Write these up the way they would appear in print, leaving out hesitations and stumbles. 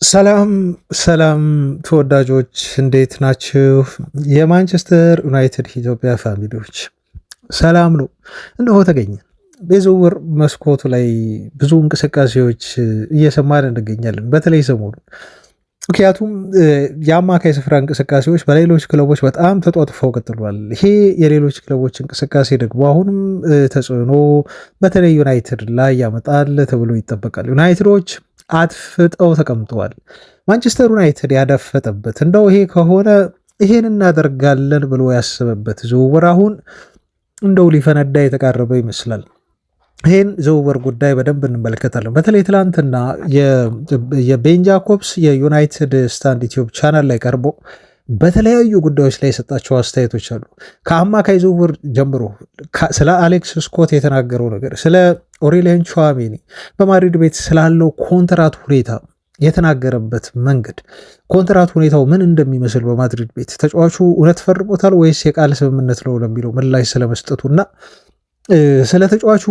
ሰላም ሰላም ተወዳጆች እንዴት ናችሁ? የማንቸስተር ዩናይትድ ኢትዮጵያ ፋሚሊዎች ሰላም ነው። እነሆ ተገኘ። በዝውውር መስኮቱ ላይ ብዙ እንቅስቃሴዎች እየሰማን እንገኛለን፣ በተለይ ሰሞኑ። ምክንያቱም የአማካይ ስፍራ እንቅስቃሴዎች በሌሎች ክለቦች በጣም ተጧጥፈው ቀጥሏል። ይሄ የሌሎች ክለቦች እንቅስቃሴ ደግሞ አሁንም ተጽዕኖ በተለይ ዩናይትድ ላይ ያመጣል ተብሎ ይጠበቃል። ዩናይትዶች አትፍጠው ተቀምጠዋል። ማንቸስተር ዩናይትድ ያደፈጠበት እንደው ይሄ ከሆነ ይሄን እናደርጋለን ብሎ ያስበበት ዝውውር አሁን እንደው ሊፈነዳ የተቃረበ ይመስላል። ይህን ዝውውር ጉዳይ በደንብ እንመለከታለን። በተለይ ትላንትና የቤን ጃኮብስ የዩናይትድ ስታንድ ዩቲዩብ ቻናል ላይ ቀርቦ በተለያዩ ጉዳዮች ላይ የሰጣቸው አስተያየቶች አሉ። ከአማካይ ዝውውር ጀምሮ ስለ አሌክስ ስኮት የተናገረው ነገር፣ ስለ ኦሬሊያን ቹዋሜኒ በማድሪድ ቤት ስላለው ኮንትራት ሁኔታ የተናገረበት መንገድ፣ ኮንትራት ሁኔታው ምን እንደሚመስል በማድሪድ ቤት ተጫዋቹ እውነት ፈርሞታል ወይስ የቃል ስምምነት ነው ለሚለው ምላሽ ስለመስጠቱና ስለ ተጫዋቹ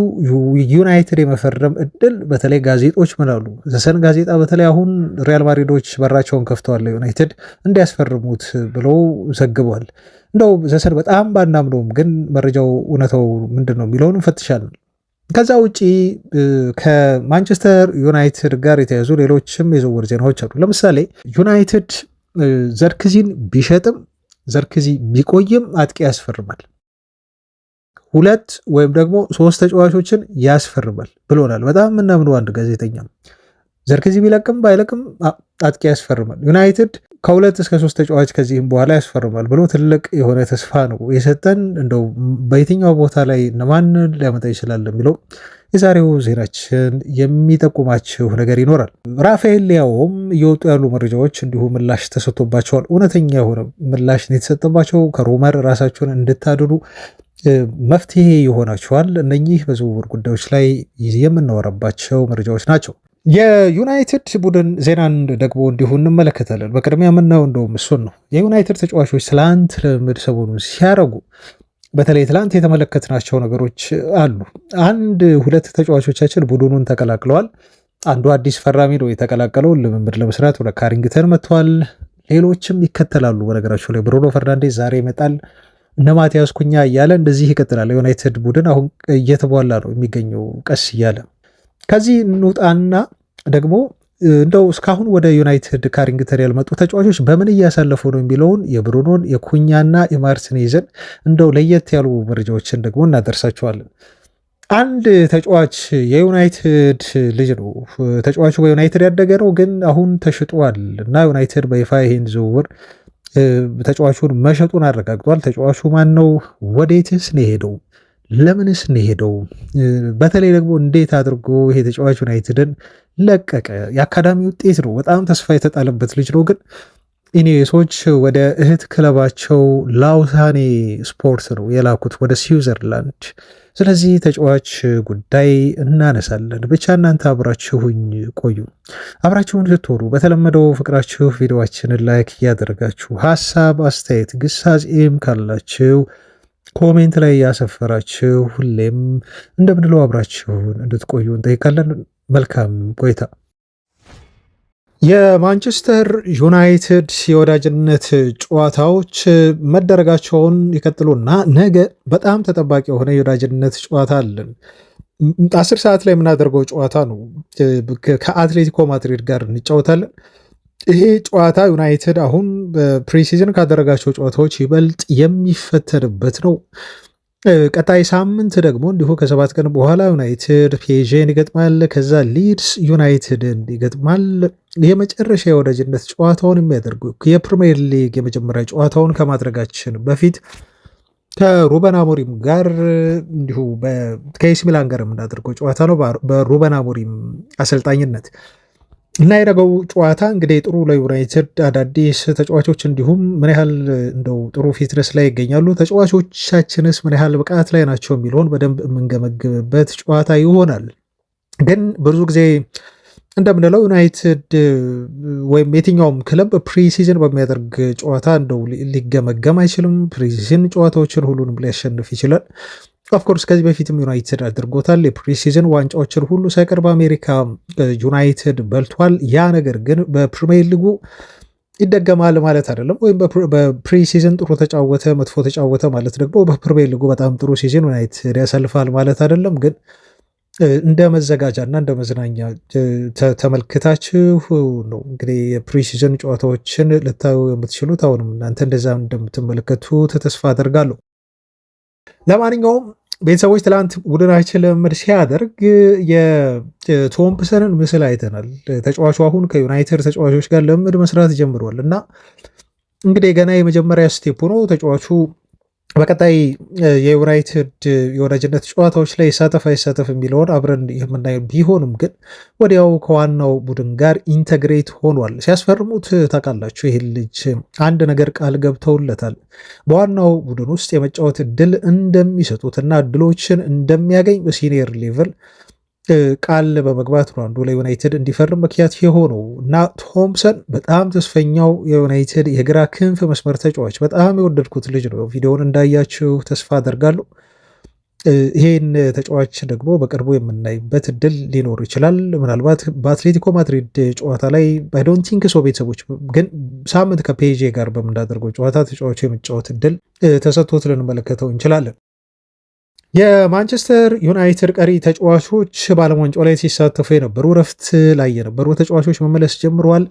ዩናይትድ የመፈረም እድል በተለይ ጋዜጦች ምን አሉ? ዘሰን ጋዜጣ በተለይ አሁን ሪያል ማድሪዶች በራቸውን ከፍተዋል ዩናይትድ እንዲያስፈርሙት ብለው ዘግቧል። እንደው ዘሰን በጣም ባናምነውም ግን መረጃው እውነታው ምንድን ነው የሚለውን እንፈትሻለን። ከዛ ውጪ ከማንቸስተር ዩናይትድ ጋር የተያዙ ሌሎችም የዝውውር ዜናዎች አሉ። ለምሳሌ ዩናይትድ ዘርክዚን ቢሸጥም ዘርክዚ ቢቆይም አጥቂ ያስፈርማል፣ ሁለት ወይም ደግሞ ሶስት ተጫዋቾችን ያስፈርማል ብሎናል። በጣም የምናምነው አንድ ጋዜጠኛ ዘርክዚ ቢለቅም ባይለቅም አጥቂ ያስፈርማል። ዩናይትድ ከሁለት እስከ ሶስት ተጫዋች ከዚህም በኋላ ያስፈርማል ብሎ ትልቅ የሆነ ተስፋ ነው የሰጠን። እንደው በየትኛው ቦታ ላይ እነማን ሊያመጣ ይችላል የሚለው የዛሬው ዜናችን የሚጠቁማችሁ ነገር ይኖራል። ራፋኤል ሊያውም እየወጡ ያሉ መረጃዎች እንዲሁ ምላሽ ተሰጥቶባቸዋል። እውነተኛ የሆነ ምላሽ ነው የተሰጠባቸው። ከሮመር ራሳቸውን እንድታድኑ መፍትሄ ይሆናቸዋል። እነኚህ በዝውውር ጉዳዮች ላይ የምናወራባቸው መረጃዎች ናቸው። የዩናይትድ ቡድን ዜናን ደግሞ እንዲሁ እንመለከታለን። በቅድሚያ የምናየው እንደውም እሱን ነው። የዩናይትድ ተጫዋቾች ትላንት ልምምድ ሰሞኑን ሲያረጉ በተለይ ትላንት የተመለከትናቸው ነገሮች አሉ። አንድ ሁለት ተጫዋቾቻችን ቡድኑን ተቀላቅለዋል። አንዱ አዲስ ፈራሚ ነው የተቀላቀለው ልምምድ ለመስራት ወደ ካሪንግተን መጥተዋል። ሌሎችም ይከተላሉ። በነገራቸው ላይ ብሩኖ ፈርናንዴዝ ዛሬ ይመጣል፣ እነ ማቲያስ ኩኛ እያለ እንደዚህ ይቀጥላል። የዩናይትድ ቡድን አሁን እየተቧላ ነው የሚገኘው ቀስ እያለ። ከዚህ እንውጣና ደግሞ እንደው እስካሁን ወደ ዩናይትድ ካሪንግተን ያልመጡ ተጫዋቾች በምን እያሳለፉ ነው የሚለውን የብሩኖን የኩኛና የማርቲኔዝን እንደው ለየት ያሉ መረጃዎችን ደግሞ እናደርሳቸዋለን። አንድ ተጫዋች የዩናይትድ ልጅ ነው። ተጫዋቹ በዩናይትድ ያደገ ነው፣ ግን አሁን ተሽጧል እና ዩናይትድ በይፋ ይህን ዝውውር ተጫዋቹን መሸጡን አረጋግጧል። ተጫዋቹ ማን ነው? ወዴትስ ነው የሄደው? ለምንስ ነው የሄደው? በተለይ ደግሞ እንዴት አድርጎ ይሄ ተጫዋች ዩናይትድን ለቀቀ? የአካዳሚ ውጤት ነው። በጣም ተስፋ የተጣለበት ልጅ ነው። ግን ኢኔሶች ወደ እህት ክለባቸው ላውሳኔ ስፖርት ነው የላኩት ወደ ስዊዘርላንድ። ስለዚህ ተጫዋች ጉዳይ እናነሳለን። ብቻ እናንተ አብራችሁኝ ቆዩ። አብራችሁን ስትሆኑ በተለመደው ፍቅራችሁ ቪዲዮችንን ላይክ እያደረጋችሁ ሀሳብ አስተያየት ግሳጼም ካላችሁ ኮሜንት ላይ ያሰፈራችሁ ሁሌም እንደምንለው አብራችሁን እንድትቆዩ እንጠይቃለን። መልካም ቆይታ። የማንቸስተር ዩናይትድ የወዳጅነት ጨዋታዎች መደረጋቸውን ይቀጥሉና ነገ በጣም ተጠባቂ የሆነ የወዳጅነት ጨዋታ አለን። 10 ሰዓት ላይ የምናደርገው ጨዋታ ነው። ከአትሌቲኮ ማድሪድ ጋር እንጫወታለን። ይሄ ጨዋታ ዩናይትድ አሁን በፕሪሲዝን ካደረጋቸው ጨዋታዎች ይበልጥ የሚፈተንበት ነው። ቀጣይ ሳምንት ደግሞ እንዲሁ ከ7 ቀን በኋላ ዩናይትድ ፒኤስጂን ይገጥማል። ከዛ ሊድስ ዩናይትድን ይገጥማል። የመጨረሻ የወዳጅነት ጨዋታውን የሚያደርጉ የፕሪሚየር ሊግ የመጀመሪያ ጨዋታውን ከማድረጋችን በፊት ከሩበን አሞሪም ጋር እንዲሁ ከኤሲ ሚላን ጋር የምናደርገው ጨዋታ ነው በሩበን አሞሪም አሰልጣኝነት እና የነገው ጨዋታ እንግዲህ ጥሩ ለዩናይትድ አዳዲስ ተጫዋቾች እንዲሁም ምን ያህል እንደው ጥሩ ፊትነስ ላይ ይገኛሉ፣ ተጫዋቾቻችንስ ምን ያህል ብቃት ላይ ናቸው የሚለውን በደንብ የምንገመግብበት ጨዋታ ይሆናል። ግን ብዙ ጊዜ እንደምንለው ዩናይትድ ወይም የትኛውም ክለብ ፕሪሲዝን በሚያደርግ ጨዋታ እንደው ሊገመገም አይችልም። ፕሪሲዝን ጨዋታዎችን ሁሉንም ሊያሸንፍ ይችላል። ኦፍኮርስ ከዚህ በፊትም ዩናይትድ አድርጎታል። የፕሪሲዝን ዋንጫዎችን ሁሉ ሳይቀር በአሜሪካ ዩናይትድ በልቷል። ያ ነገር ግን በፕሪሚየር ሊጉ ይደገማል ማለት አይደለም። ወይም በፕሪሲዝን ጥሩ ተጫወተ መጥፎ ተጫወተ ማለት ደግሞ በፕሪሚየር ሊጉ በጣም ጥሩ ሲዝን ዩናይትድ ያሳልፋል ማለት አይደለም። ግን እንደ መዘጋጃ እና እንደ መዝናኛ ተመልክታችሁ ነው እንግዲህ የፕሪሲዝን ጨዋታዎችን ልታዩ የምትችሉት። አሁንም እናንተ እንደዛ እንደምትመለከቱ ተስፋ አደርጋለሁ። ለማንኛውም ቤተሰቦች ትላንት ቡድናችን ልምምድ ሲያደርግ የቶምፕሰንን ምስል አይተናል። ተጫዋቹ አሁን ከዩናይትድ ተጫዋቾች ጋር ልምምድ መስራት ጀምሯል እና እንግዲህ ገና የመጀመሪያ ስቴፕ ነው። ተጫዋቹ በቀጣይ የዩናይትድ የወዳጅነት ጨዋታዎች ላይ ይሳተፍ አይሳተፍ የሚለውን አብረን የምናየው ቢሆንም ግን ወዲያው ከዋናው ቡድን ጋር ኢንተግሬት ሆኗል። ሲያስፈርሙት ታውቃላችሁ፣ ይህ ልጅ አንድ ነገር ቃል ገብተውለታል። በዋናው ቡድን ውስጥ የመጫወት እድል እንደሚሰጡት እና እድሎችን እንደሚያገኝ በሲኒየር ሌቭል ቃል በመግባት ነው አንዱ ለዩናይትድ እንዲፈርም ምክንያት የሆነው እና ቶምሰን በጣም ተስፈኛው የዩናይትድ የግራ ክንፍ መስመር ተጫዋች፣ በጣም የወደድኩት ልጅ ነው። ቪዲዮውን እንዳያችሁ ተስፋ አደርጋለሁ። ይህን ተጫዋች ደግሞ በቅርቡ የምናይበት እድል ሊኖር ይችላል። ምናልባት በአትሌቲኮ ማድሪድ ጨዋታ ላይ አይዶንት ቲንክ ሶ ቤተሰቦች ግን ሳምንት ከፔጄ ጋር በምናደርገው ጨዋታ ተጫዋቹ የመጫወት እድል ተሰጥቶት ልንመለከተው እንችላለን። የማንቸስተር ዩናይትድ ቀሪ ተጫዋቾች በዓለም ዋንጫው ላይ ሲሳተፉ የነበሩ ረፍት ላይ የነበሩ ተጫዋቾች መመለስ ጀምረዋል።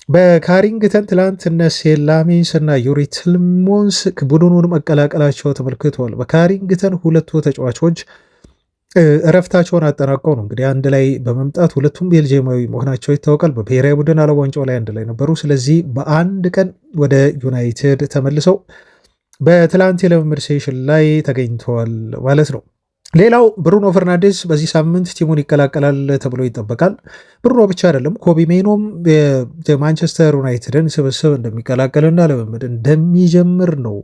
በካሪንግተን ትላንት እነ ሴላሜንስ እና ዩሪ ትልሞንስ ቡድኑን መቀላቀላቸው ተመልክተዋል። በካሪንግተን ሁለቱ ተጫዋቾች እረፍታቸውን አጠናቀው ነው እንግዲህ አንድ ላይ በመምጣት ሁለቱም ቤልጅየማዊ መሆናቸው ይታወቃል። በብሔራዊ ቡድን ዓለም ዋንጫው ላይ አንድ ላይ ነበሩ። ስለዚህ በአንድ ቀን ወደ ዩናይትድ ተመልሰው በትላንት የልምምድ ሴሽን ላይ ተገኝተዋል ማለት ነው። ሌላው ብሩኖ ፈርናንዴዝ በዚህ ሳምንት ቲሙን ይቀላቀላል ተብሎ ይጠበቃል። ብሩኖ ብቻ አይደለም፣ ኮቢ ሜኖም የማንቸስተር ዩናይትድን ስብስብ እንደሚቀላቀልና ልምምድ እንደሚጀምር ነው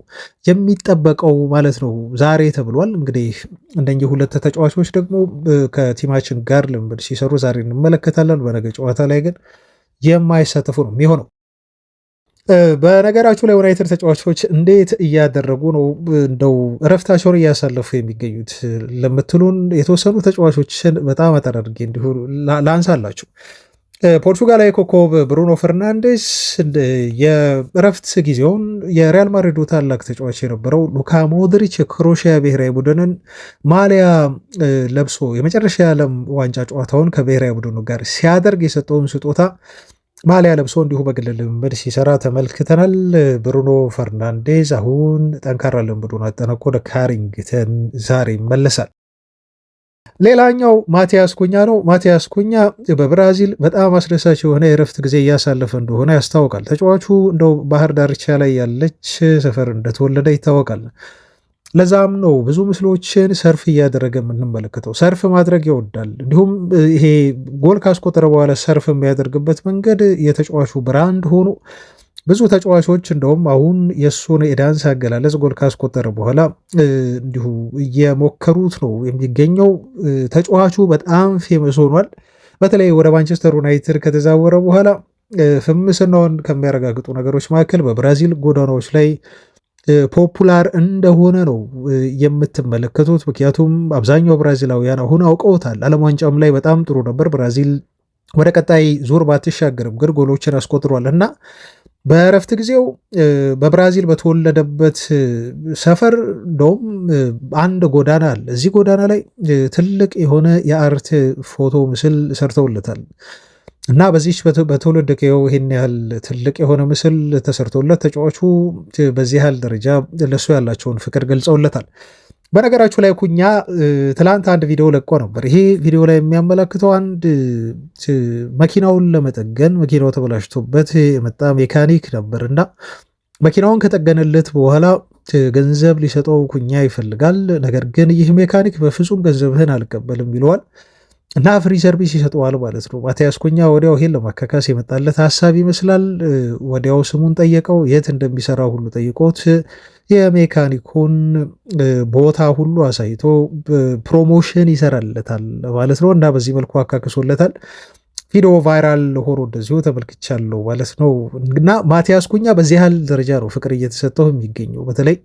የሚጠበቀው ማለት ነው ዛሬ ተብሏል። እንግዲህ እነኚህ ሁለት ተጫዋቾች ደግሞ ከቲማችን ጋር ልምምድ ሲሰሩ ዛሬ እንመለከታለን። በነገ ጨዋታ ላይ ግን የማይሳተፉ ነው የሚሆነው። በነገራችሁ ላይ ዩናይትድ ተጫዋቾች እንዴት እያደረጉ ነው እንደው እረፍታቸውን እያሳለፉ የሚገኙት ለምትሉን የተወሰኑ ተጫዋቾችን በጣም አጠር አድርጌ እንዲሁ ላንሳላችሁ። ፖርቹጋላዊ ኮከብ ብሩኖ ፈርናንዴስ የእረፍት ጊዜውን የሪያል ማድሪዱ ታላቅ ተጫዋች የነበረው ሉካ ሞድሪች የክሮሺያ ብሔራዊ ቡድንን ማሊያ ለብሶ የመጨረሻ የዓለም ዋንጫ ጨዋታውን ከብሔራዊ ቡድኑ ጋር ሲያደርግ የሰጠውን ስጦታ ማሊያ ለብሶ እንዲሁ በግል ልምምድ ሲሰራ ተመልክተናል። ብሩኖ ፈርናንዴዝ አሁን ጠንካራ ልምምዱን አጠናቆ ወደ ካሪንግተን ዛሬ ይመለሳል። ሌላኛው ማቲያስ ኩኛ ነው። ማቲያስ ኩኛ በብራዚል በጣም አስደሳች የሆነ የእረፍት ጊዜ እያሳለፈ እንደሆነ ያስታውቃል። ተጫዋቹ እንደው ባህር ዳርቻ ላይ ያለች ሰፈር እንደተወለደ ይታወቃል። ለዛም ነው ብዙ ምስሎችን ሰርፍ እያደረገ የምንመለከተው። ሰርፍ ማድረግ ይወዳል። እንዲሁም ይሄ ጎል ካስቆጠረ በኋላ ሰርፍ የሚያደርግበት መንገድ የተጫዋቹ ብራንድ ሆኖ ብዙ ተጫዋቾች እንደውም አሁን የእሱን የዳንስ አገላለጽ ጎል ካስቆጠረ በኋላ እንዲሁ እየሞከሩት ነው የሚገኘው። ተጫዋቹ በጣም ፌመስ ሆኗል። በተለይ ወደ ማንቸስተር ዩናይትድ ከተዛወረ በኋላ ፍምስናውን ከሚያረጋግጡ ነገሮች መካከል በብራዚል ጎዳናዎች ላይ ፖፑላር እንደሆነ ነው የምትመለከቱት። ምክንያቱም አብዛኛው ብራዚላውያን አሁን አውቀውታል። ዓለም ዋንጫም ላይ በጣም ጥሩ ነበር። ብራዚል ወደ ቀጣይ ዙር ባትሻገርም ግን ጎሎችን አስቆጥሯል እና በእረፍት ጊዜው በብራዚል በተወለደበት ሰፈር እንደውም አንድ ጎዳና አለ። እዚህ ጎዳና ላይ ትልቅ የሆነ የአርት ፎቶ ምስል ሰርተውለታል እና በዚህ በትውልድ ቀዬው ይህን ያህል ትልቅ የሆነ ምስል ተሰርቶለት ተጫዋቹ በዚህ ያህል ደረጃ ለሱ ያላቸውን ፍቅር ገልጸውለታል። በነገራችሁ ላይ ኩኛ ትላንት አንድ ቪዲዮ ለቆ ነበር። ይሄ ቪዲዮ ላይ የሚያመላክተው አንድ መኪናውን ለመጠገን መኪናው ተበላሽቶበት የመጣ ሜካኒክ ነበር እና መኪናውን ከጠገነለት በኋላ ገንዘብ ሊሰጠው ኩኛ ይፈልጋል። ነገር ግን ይህ ሜካኒክ በፍጹም ገንዘብህን አልቀበልም ይለዋል እና ፍሪ ሰርቪስ ይሰጠዋል ማለት ነው። ማቲያስ ኩኛ ወዲያው ይሄን ለማካካስ የመጣለት ሀሳብ ይመስላል። ወዲያው ስሙን ጠየቀው፣ የት እንደሚሰራ ሁሉ ጠይቆት የሜካኒኩን ቦታ ሁሉ አሳይቶ ፕሮሞሽን ይሰራለታል ማለት ነው እና በዚህ መልኩ አካክሶለታል። ቪዲዮ ቫይራል ሆኖ እንደዚሁ ተመልክቻለሁ ማለት ነው። እና ማቲያስ ኩኛ በዚህ ያህል ደረጃ ነው ፍቅር እየተሰጠው የሚገኘው። በተለይ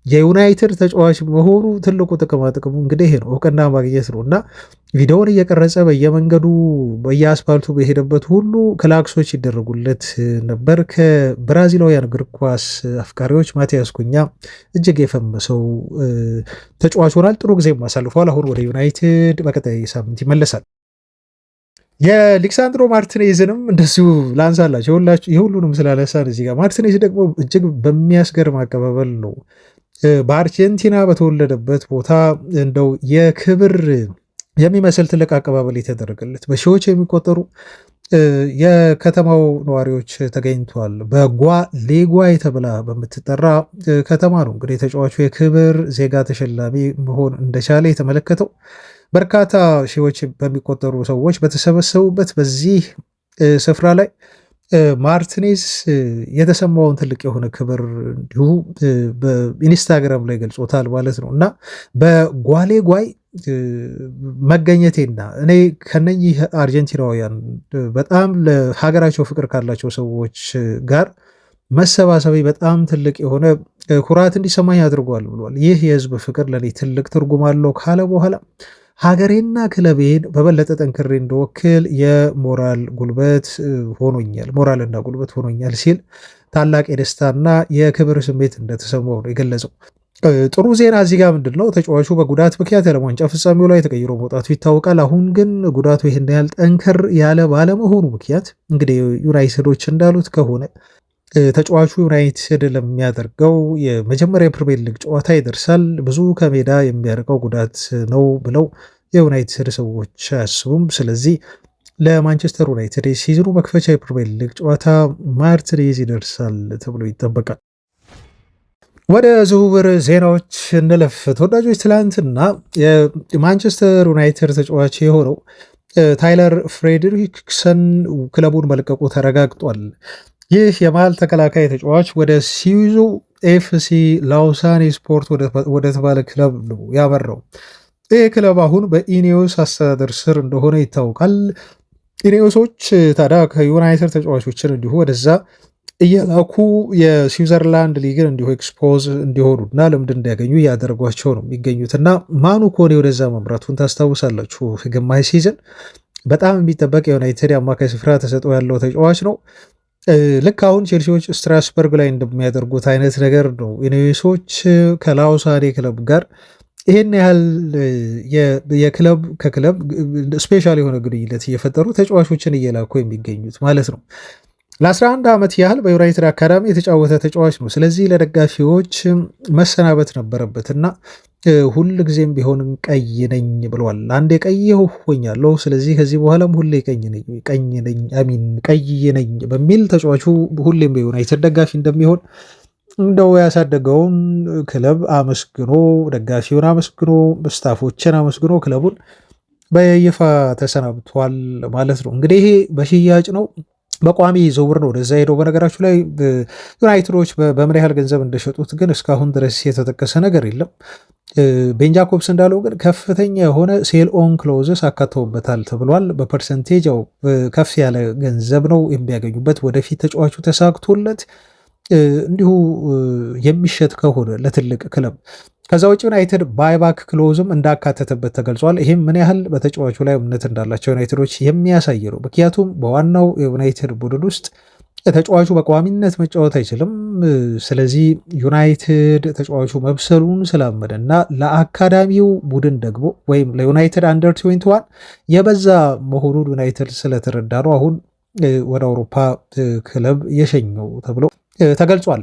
የዩናይትድ ተጫዋች መሆኑ ትልቁ ጥቅማ ጥቅሙ እንግዲህ ይሄ ነው፣ እውቅና ማግኘት ነው። እና ቪዲዮውን እየቀረጸ በየመንገዱ በየአስፓልቱ በሄደበት ሁሉ ክላክሶች ይደረጉለት ነበር። ከብራዚላውያን እግር ኳስ አፍቃሪዎች ማቲያስ ኩኛ እጅግ የፈመሰው ተጫዋች ሆኗል። ጥሩ ጊዜም አሳልፏል። አሁን ወደ ዩናይትድ በቀጣይ ሳምንት ይመለሳል። የሊክሳንድሮ ማርቲኔዝንም እንደዚሁ ላንሳላቸው የሁሉንም ስላነሳን እዚህ ጋር ማርቲኔዝ ደግሞ እጅግ በሚያስገርም አቀባበል ነው በአርጀንቲና በተወለደበት ቦታ እንደው የክብር የሚመስል ትልቅ አቀባበል የተደረገለት በሺዎች የሚቆጠሩ የከተማው ነዋሪዎች ተገኝተዋል። ሌጓይ ተብላ በምትጠራ ከተማ ነው እንግዲህ ተጫዋቹ የክብር ዜጋ ተሸላሚ መሆን እንደቻለ የተመለከተው። በርካታ ሺዎች በሚቆጠሩ ሰዎች በተሰበሰቡበት በዚህ ስፍራ ላይ ማርቲኔዝ የተሰማውን ትልቅ የሆነ ክብር እንዲሁ በኢንስታግራም ላይ ገልጾታል ማለት ነው። እና በጓሌጓይ መገኘቴና እኔ ከነኚህ አርጀንቲናውያን በጣም ለሀገራቸው ፍቅር ካላቸው ሰዎች ጋር መሰባሰቤ በጣም ትልቅ የሆነ ኩራት እንዲሰማኝ አድርጓል ብሏል። ይህ የህዝብ ፍቅር ለእኔ ትልቅ ትርጉም አለው ካለ በኋላ ሀገሬና ክለቤን በበለጠ ጠንክሬ እንደወክል የሞራል ጉልበት ሆኖኛል፣ ሞራልና ጉልበት ሆኖኛል ሲል ታላቅ የደስታና የክብር ስሜት እንደተሰማው ነው የገለጸው። ጥሩ ዜና እዚህ ጋር ምንድን ነው? ተጫዋቹ በጉዳት ምክንያት የዓለም ዋንጫ ፍጻሜው ላይ ተቀይሮ መውጣቱ ይታወቃል። አሁን ግን ጉዳቱ ይህን ያህል ጠንከር ያለ ባለመሆኑ ምክንያት እንግዲህ ዩናይትዶች እንዳሉት ከሆነ ተጫዋቹ ዩናይትድ ለሚያደርገው የመጀመሪያ የፕሪሚየር ሊግ ጨዋታ ይደርሳል። ብዙ ከሜዳ የሚያርቀው ጉዳት ነው ብለው የዩናይትድ ሰዎች አያስቡም። ስለዚህ ለማንቸስተር ዩናይትድ ሲዝኑ መክፈቻ የፕሪሚየር ሊግ ጨዋታ ማርቲኔዝ ይደርሳል ተብሎ ይጠበቃል። ወደ ዝውውር ዜናዎች እንለፍ ተወዳጆች። ትላንትና የማንቸስተር ዩናይትድ ተጫዋች የሆነው ታይለር ፍሬድሪክሰን ክለቡን መልቀቁ ተረጋግጧል። ይህ የመሃል ተከላካይ ተጫዋች ወደ ስዊዙ ኤፍሲ ላውሳኔ ስፖርት ወደ ተባለ ክለብ ነው ያመራው። ይህ ክለብ አሁን በኢኔዮስ አስተዳደር ስር እንደሆነ ይታወቃል። ኢኔዮሶች ታዲያ ከዩናይትድ ተጫዋቾችን እንዲሁ ወደዛ እየላኩ የስዊዘርላንድ ሊግን እንዲሁ ኤክስፖዝ እንዲሆኑና ልምድ እንዲያገኙ እያደረጓቸው ነው የሚገኙትና ማኑ ኮኔ ወደዛ መምራቱን ታስታውሳላችሁ። ግማሽ ሲዝን በጣም የሚጠበቅ የዩናይትድ የአማካይ ስፍራ ተሰጥኦ ያለው ተጫዋች ነው። ልክ አሁን ቼልሲዎች ስትራስበርግ ላይ እንደሚያደርጉት አይነት ነገር ነው። ኢኔዮሶች ከላውሳኔ ክለብ ጋር ይህን ያህል የክለብ ከክለብ ስፔሻል የሆነ ግንኙነት እየፈጠሩ ተጫዋቾችን እየላኩ የሚገኙት ማለት ነው። ለ11 ዓመት ያህል በዩናይትድ አካዳሚ የተጫወተ ተጫዋች ነው። ስለዚህ ለደጋፊዎች መሰናበት ነበረበትና ሁል ጊዜም ቢሆን ቀይ ነኝ ብለዋል። አንዴ ቀይ ሆኛለሁ፣ ስለዚህ ከዚህ በኋላም ሁሌ ቀይ ነኝ በሚል ተጫዋቹ ሁሌም በዩናይትድ ደጋፊ እንደሚሆን እንደው ያሳደገውን ክለብ አመስግኖ ደጋፊውን አመስግኖ ስታፎችን አመስግኖ ክለቡን በይፋ ተሰናብቷል ማለት ነው። እንግዲህ ይሄ በሽያጭ ነው፣ በቋሚ ዝውውር ነው ወደዛ ሄደው። በነገራችሁ ላይ ዩናይትዶች በምን ያህል ገንዘብ እንደሸጡት ግን እስካሁን ድረስ የተጠቀሰ ነገር የለም። ቤን ጃኮብስ እንዳለው ግን ከፍተኛ የሆነ ሴል ኦን ክሎዝስ አካተውበታል ተብሏል። በፐርሰንቴጅ ያው ከፍ ያለ ገንዘብ ነው የሚያገኙበት ወደፊት ተጫዋቹ ተሳክቶለት እንዲሁ የሚሸጥ ከሆነ ለትልቅ ክለብ። ከዛ ውጭ ዩናይትድ ባይባክ ክሎዝም እንዳካተተበት ተገልጿል። ይህም ምን ያህል በተጫዋቹ ላይ እምነት እንዳላቸው ዩናይትዶች የሚያሳይ ነው። ምክንያቱም በዋናው የዩናይትድ ቡድን ውስጥ ተጫዋቹ በቋሚነት መጫወት አይችልም። ስለዚህ ዩናይትድ ተጫዋቹ መብሰሉን ስላመደ እና ለአካዳሚው ቡድን ደግሞ ወይም ለዩናይትድ አንደር 21 የበዛ መሆኑን ዩናይትድ ስለተረዳ ነው አሁን ወደ አውሮፓ ክለብ የሸኘው ተብሎ ተገልጿል።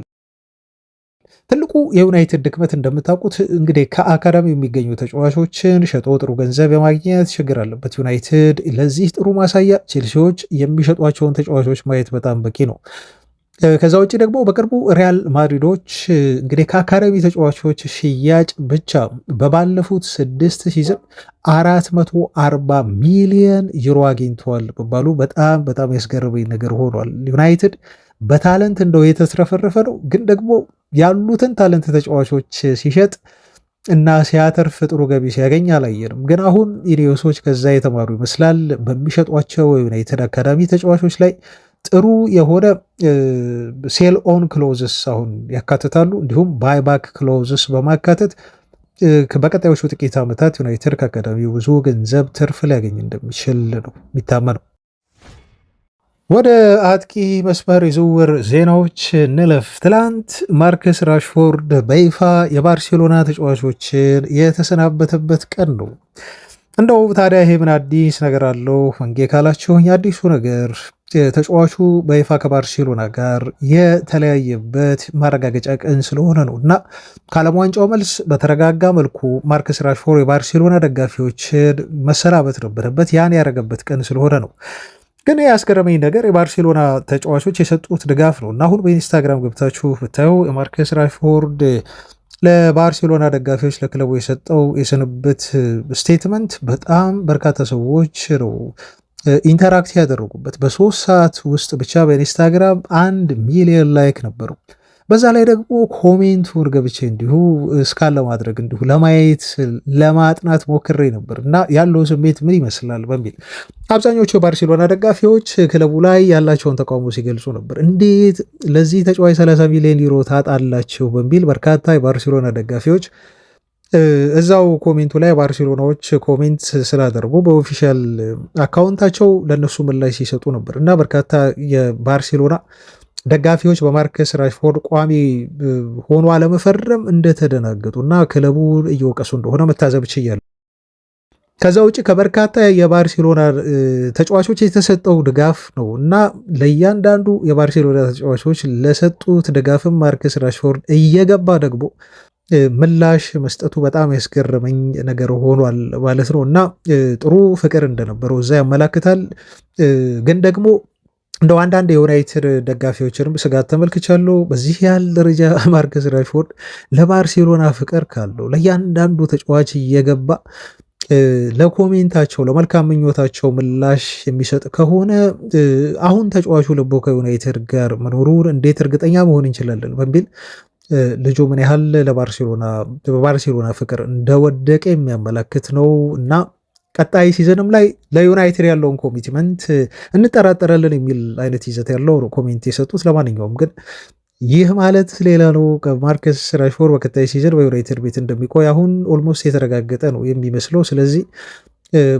ትልቁ የዩናይትድ ድክመት እንደምታውቁት እንግዲህ ከአካዳሚ የሚገኙ ተጫዋቾችን ሸጦ ጥሩ ገንዘብ የማግኘት ችግር አለበት ዩናይትድ። ለዚህ ጥሩ ማሳያ ቼልሲዎች የሚሸጧቸውን ተጫዋቾች ማየት በጣም በቂ ነው። ከዛ ውጭ ደግሞ በቅርቡ ሪያል ማድሪዶች እንግዲህ ከአካዳሚ ተጫዋቾች ሽያጭ ብቻ በባለፉት 6 ሲዝን 440 ሚሊዮን ዩሮ አግኝተዋል መባሉ በጣም ያስገርመኝ ነገር ሆኗል። ዩናይትድ በታለንት እንደው የተትረፈረፈ ነው፣ ግን ደግሞ ያሉትን ታለንት ተጫዋቾች ሲሸጥ እና ሲያተርፍ ጥሩ ገቢ ሲያገኝ አላየንም። ግን አሁን ኢኔዮሶች ከዛ የተማሩ ይመስላል። በሚሸጧቸው የዩናይትድ አካዳሚ ተጫዋቾች ላይ ጥሩ የሆነ ሴል ኦን ክሎዝስ አሁን ያካትታሉ። እንዲሁም ባይባክ ክሎዝስ በማካተት በቀጣዮቹ ጥቂት ዓመታት ዩናይትድ ከአካዳሚው ብዙ ገንዘብ ትርፍ ሊያገኝ እንደሚችል ነው የሚታመነው። ወደ አጥቂ መስመር የዝውውር ዜናዎች እንለፍ። ትላንት ማርከስ ራሽፎርድ በይፋ የባርሴሎና ተጫዋቾችን የተሰናበተበት ቀን ነው። እንደው ታዲያ ይሄ ምን አዲስ ነገር አለው መንጌ ካላችሁኝ፣ አዲሱ ነገር ተጫዋቹ በይፋ ከባርሴሎና ጋር የተለያየበት ማረጋገጫ ቀን ስለሆነ ነው እና ከዓለም ዋንጫው መልስ በተረጋጋ መልኩ ማርከስ ራሽፎርድ የባርሴሎና ደጋፊዎችን መሰናበት ነበረበት። ያን ያደረገበት ቀን ስለሆነ ነው። ግን ያስገረመኝ ነገር የባርሴሎና ተጫዋቾች የሰጡት ድጋፍ ነው እና አሁን በኢንስታግራም ገብታችሁ ብታዩ የማርከስ ራሽፎርድ ለባርሴሎና ደጋፊዎች ለክለቡ የሰጠው የስንብት ስቴትመንት በጣም በርካታ ሰዎች ነው ኢንተራክት ያደረጉበት። በ3 ሰዓት ውስጥ ብቻ በኢንስታግራም 1 ሚሊዮን ላይክ ነበሩ። በዛ ላይ ደግሞ ኮሜንቱን ገብቼ እንዲሁ እስካን ለማድረግ እንዲሁ ለማየት ለማጥናት ሞክሬ ነበር እና ያለው ስሜት ምን ይመስላል በሚል አብዛኞቹ የባርሴሎና ደጋፊዎች ክለቡ ላይ ያላቸውን ተቃውሞ ሲገልጹ ነበር። እንዴት ለዚህ ተጫዋች 30 ሚሊዮን ዩሮ ታጣላቸው በሚል በርካታ የባርሴሎና ደጋፊዎች እዛው ኮሜንቱ ላይ ባርሴሎናዎች ኮሜንት ስላደርጉ በኦፊሻል አካውንታቸው ለነሱ ምላሽ ሲሰጡ ነበር እና በርካታ የባርሴሎና ደጋፊዎች በማርከስ ራሽፎርድ ቋሚ ሆኖ አለመፈረም እንደተደናገጡ እና ክለቡን እየወቀሱ እንደሆነ መታዘብ ችያለሁ። ከዛ ውጭ ከበርካታ የባርሴሎና ተጫዋቾች የተሰጠው ድጋፍ ነው እና ለእያንዳንዱ የባርሴሎና ተጫዋቾች ለሰጡት ድጋፍም ማርከስ ራሽፎርድ እየገባ ደግሞ ምላሽ መስጠቱ በጣም ያስገረመኝ ነገር ሆኗል ማለት ነው እና ጥሩ ፍቅር እንደነበረው እዛ ያመላክታል። ግን ደግሞ እንደው አንዳንድ የዩናይትድ ደጋፊዎችንም ስጋት ተመልክቻለሁ። በዚህ ያህል ደረጃ ማርከስ ራሽፎርድ ለባርሴሎና ፍቅር ካለው ለእያንዳንዱ ተጫዋች እየገባ ለኮሜንታቸው ለመልካም ምኞታቸው ምላሽ የሚሰጥ ከሆነ አሁን ተጫዋቹ ልቦ ከዩናይትድ ጋር መኖሩን እንዴት እርግጠኛ መሆን እንችላለን በሚል ልጁ ምን ያህል በባርሴሎና ፍቅር እንደወደቀ የሚያመላክት ነው እና ቀጣይ ሲዘንም ላይ ለዩናይትድ ያለውን ኮሚትመንት እንጠራጠራለን የሚል አይነት ይዘት ያለው ኮሜንት የሰጡት። ለማንኛውም ግን ይህ ማለት ሌላ ነው። ማርከስ ራሽፎርድ በቀጣይ ሲዘን በዩናይትድ ቤት እንደሚቆይ አሁን ኦልሞስት የተረጋገጠ ነው የሚመስለው። ስለዚህ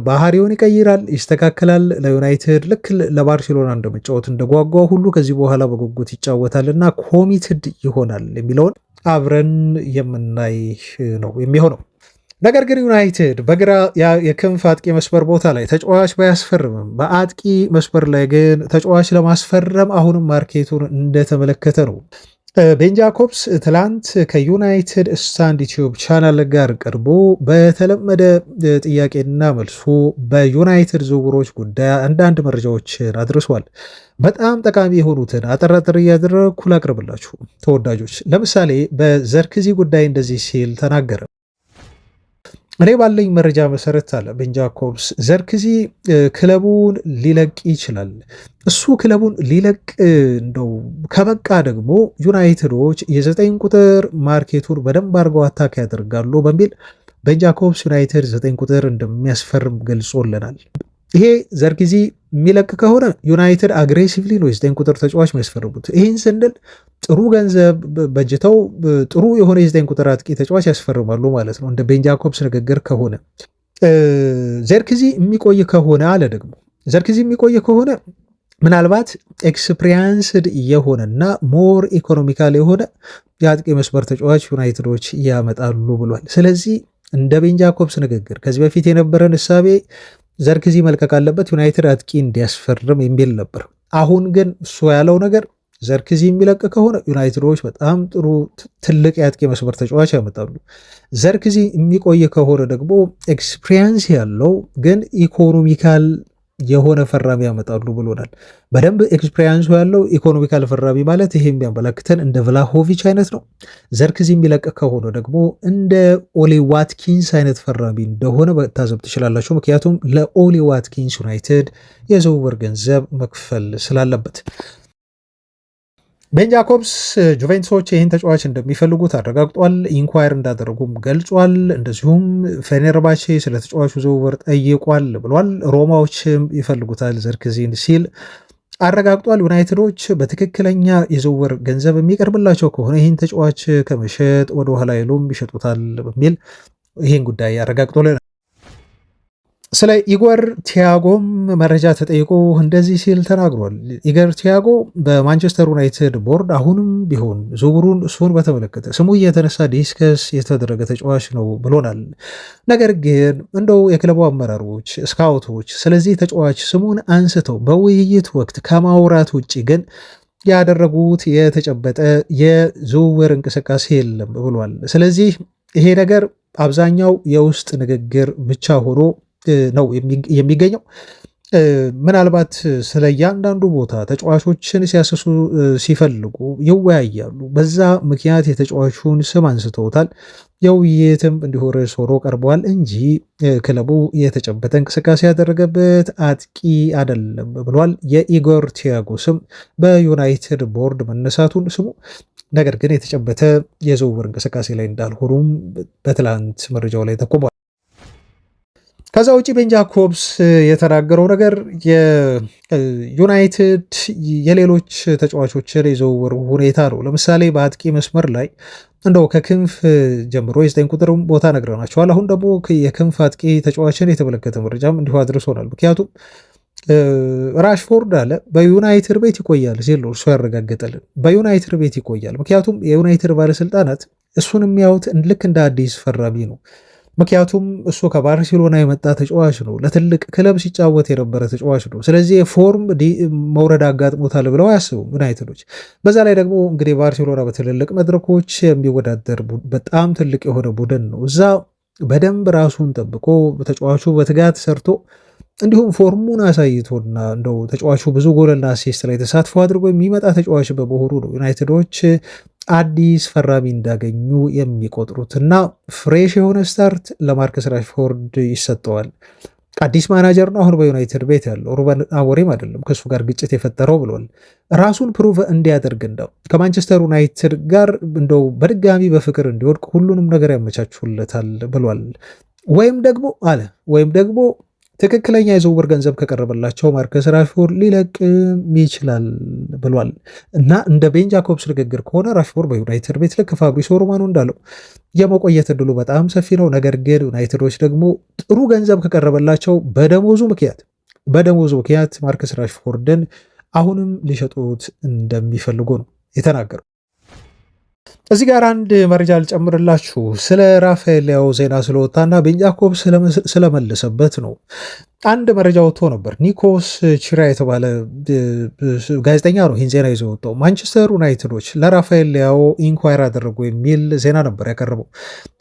ባህሪውን ይቀይራል፣ ይስተካከላል። ለዩናይትድ ልክ ለባርሴሎና እንደመጫወት እንደጓጓ ሁሉ ከዚህ በኋላ በጉጉት ይጫወታል እና ኮሚትድ ይሆናል የሚለውን አብረን የምናይ ነው የሚሆነው። ነገር ግን ዩናይትድ በግራ የክንፍ አጥቂ መስመር ቦታ ላይ ተጫዋች ባያስፈርምም በአጥቂ መስመር ላይ ግን ተጫዋች ለማስፈረም አሁንም ማርኬቱን እንደተመለከተ ነው። ቤን ጃኮብስ ትላንት ከዩናይትድ ስታንድ ዩቲዩብ ቻናል ጋር ቀርቦ በተለመደ ጥያቄና መልሱ በዩናይትድ ዝውውሮች ጉዳይ አንዳንድ መረጃዎችን አድርሷል። በጣም ጠቃሚ የሆኑትን አጠራጥር እያደረግኩ ላቅርብላችሁ ተወዳጆች። ለምሳሌ በዘርክዚ ጉዳይ እንደዚህ ሲል ተናገረ። እኔ ባለኝ መረጃ መሰረት አለ ቤን ጃኮብስ ዘርክዚ ክለቡን ሊለቅ ይችላል። እሱ ክለቡን ሊለቅ እንደው ከበቃ ደግሞ ዩናይትዶች የ9 ቁጥር ማርኬቱን በደንብ አድርገው አታክ ያደርጋሉ በሚል ቤን ጃኮብስ ዩናይትድ 9 ቁጥር እንደሚያስፈርም ገልጾልናል። ይሄ ዘርክዚ የሚለቅ ከሆነ ዩናይትድ አግሬሲቭሊ ነው የ9 ቁጥር ተጫዋች የሚያስፈርሙት። ይህን ስንል ጥሩ ገንዘብ በጅተው ጥሩ የሆነ የ9 ቁጥር አጥቂ ተጫዋች ያስፈርማሉ ማለት ነው። እንደ ቤን ጃኮብስ ንግግር ከሆነ ዘርክዚ የሚቆይ ከሆነ አለ ደግሞ ዘርክዚ የሚቆይ ከሆነ ምናልባት ኤክስፕሪያንስድ የሆነና ሞር ኢኮኖሚካል የሆነ የአጥቂ መስመር ተጫዋች ዩናይትዶች ያመጣሉ ብሏል። ስለዚህ እንደ ቤን ጃኮብስ ንግግር ከዚህ በፊት የነበረን እሳቤ ዘርክዚ መልቀቅ አለበት ዩናይትድ አጥቂ እንዲያስፈርም የሚል ነበር። አሁን ግን እሱ ያለው ነገር ዘርክዚ የሚለቅ ከሆነ ዩናይትዶች በጣም ጥሩ ትልቅ የአጥቂ መስመር ተጫዋች ያመጣሉ። ዘርክዚ የሚቆይ ከሆነ ደግሞ ኤክስፒሪየንስ ያለው ግን ኢኮኖሚካል የሆነ ፈራሚ ያመጣሉ ብሎናል። በደንብ ኤክስፒሪየንሱ ያለው ኢኮኖሚካል ፈራሚ ማለት ይሄ የሚያመላክተን እንደ ቭላሆቪች አይነት ነው። ዘርክዚ የሚለቅ ከሆነ ደግሞ እንደ ኦሊ ዋትኪንስ አይነት ፈራሚ እንደሆነ መታዘብ ትችላላችሁ። ምክንያቱም ለኦሊ ዋትኪንስ ዩናይትድ የዝውውር ገንዘብ መክፈል ስላለበት። ቤን ጃኮብስ ጁቬንቱሶች ይህን ተጫዋች እንደሚፈልጉት አረጋግጧል። ኢንኳየር እንዳደረጉም ገልጿል። እንደዚሁም ፌኔርባቼ ስለ ተጫዋቹ ዝውውር ጠይቋል ብሏል። ሮማዎችም ይፈልጉታል ዘርክዚን ሲል አረጋግጧል። ዩናይትዶች በትክክለኛ የዝውውር ገንዘብ የሚቀርብላቸው ከሆነ ይህን ተጫዋች ከመሸጥ ወደ ኋላ አይሉም፣ ይሸጡታል በሚል ይህን ጉዳይ አረጋግጦልናል። ስለ ኢጎር ቲያጎም መረጃ ተጠይቆ እንደዚህ ሲል ተናግሯል። ኢጎር ቲያጎ በማንቸስተር ዩናይትድ ቦርድ አሁንም ቢሆን ዝውውሩን እሱን በተመለከተ ስሙ እየተነሳ ዲስከስ የተደረገ ተጫዋች ነው ብሎናል። ነገር ግን እንደው የክለቡ አመራሮች፣ ስካውቶች ስለዚህ ተጫዋች ስሙን አንስተው በውይይት ወቅት ከማውራት ውጭ ግን ያደረጉት የተጨበጠ የዝውውር እንቅስቃሴ የለም ብሏል። ስለዚህ ይሄ ነገር አብዛኛው የውስጥ ንግግር ብቻ ሆኖ ነው የሚገኘው። ምናልባት ስለ እያንዳንዱ ቦታ ተጫዋቾችን ሲያስሱ ሲፈልጉ ይወያያሉ። በዛ ምክንያት የተጫዋቹን ስም አንስተውታል። የውይይትም እንዲሁ ርዕስ ሆኖ ቀርበዋል እንጂ ክለቡ የተጨበጠ እንቅስቃሴ ያደረገበት አጥቂ አይደለም ብሏል። የኢጎር ቲያጎ ስም በዩናይትድ ቦርድ መነሳቱን ስሙ ነገር ግን የተጨበጠ የዝውውር እንቅስቃሴ ላይ እንዳልሆኑም በትላንት መረጃው ላይ ተቆሟል። ከዛ ውጭ ቤን ጃኮብስ የተናገረው ነገር የዩናይትድ የሌሎች ተጫዋቾችን የዝውውር ሁኔታ ነው። ለምሳሌ በአጥቂ መስመር ላይ እንደው ከክንፍ ጀምሮ የ9 ቁጥር ቦታ ነግረናቸዋል። አሁን ደግሞ የክንፍ አጥቂ ተጫዋችን የተመለከተ መረጃም እንዲሁ አድርሶናል። ምክንያቱም ራሽፎርድ አለ በዩናይትድ ቤት ይቆያል ሲል እርሱ ያረጋገጠልን። በዩናይትድ ቤት ይቆያል። ምክንያቱም የዩናይትድ ባለስልጣናት እሱን የሚያዩት ልክ እንደ አዲስ ፈራሚ ነው። ምክንያቱም እሱ ከባርሴሎና የመጣ ተጫዋች ነው። ለትልቅ ክለብ ሲጫወት የነበረ ተጫዋች ነው። ስለዚህ የፎርም መውረድ አጋጥሞታል ብለው አያስቡም ዩናይትዶች። በዛ ላይ ደግሞ እንግዲህ ባርሴሎና በትልልቅ መድረኮች የሚወዳደር በጣም ትልቅ የሆነ ቡድን ነው። እዛ በደንብ ራሱን ጠብቆ ተጫዋቹ በትጋት ሰርቶ እንዲሁም ፎርሙን አሳይቶና እንደው ተጫዋቹ ብዙ ጎልና አሲስት ላይ ተሳትፎ አድርጎ የሚመጣ ተጫዋች በመሆኑ ነው ዩናይትዶች አዲስ ፈራሚ እንዳገኙ የሚቆጥሩትና ፍሬሽ የሆነ ስታርት ለማርከስ ራሽፎርድ ይሰጠዋል። አዲስ ማናጀር ነው አሁን በዩናይትድ ቤት ያለው ሩበን አሞሪም አይደለም ከእሱ ጋር ግጭት የፈጠረው ብሏል። ራሱን ፕሩቭ እንዲያደርግ እንደው ከማንቸስተር ዩናይትድ ጋር እንደው በድጋሚ በፍቅር እንዲወድቅ ሁሉንም ነገር ያመቻቹለታል ብሏል። ወይም ደግሞ ትክክለኛ የዝውውር ገንዘብ ከቀረበላቸው ማርከስ ራሽፎርድ ሊለቅም ይችላል ብሏል። እና እንደ ቤን ጃኮብስ ንግግር ከሆነ ራሽፎርድ በዩናይትድ ቤት ልክ ፋብሪሲዮ ሮማኖ እንዳለው የመቆየት እድሉ በጣም ሰፊ ነው። ነገር ግን ዩናይትዶች ደግሞ ጥሩ ገንዘብ ከቀረበላቸው በደሞዙ ምክንያት ማርከስ ራሽፎርድን አሁንም ሊሸጡት እንደሚፈልጉ ነው የተናገሩ። እዚህ ጋር አንድ መረጃ ልጨምርላችሁ። ስለ ራፋኤል ሊያው ዜና ስለወጣና ቤን ጃኮብስ ስለመለሰበት ነው። አንድ መረጃ ወጥቶ ነበር። ኒኮስ ቺራ የተባለ ጋዜጠኛ ነው ይህን ዜና ይዞ ወጣው። ማንቸስተር ዩናይትዶች ለራፋኤል ሊያው ኢንኳይር አደረጉ የሚል ዜና ነበር ያቀረበው።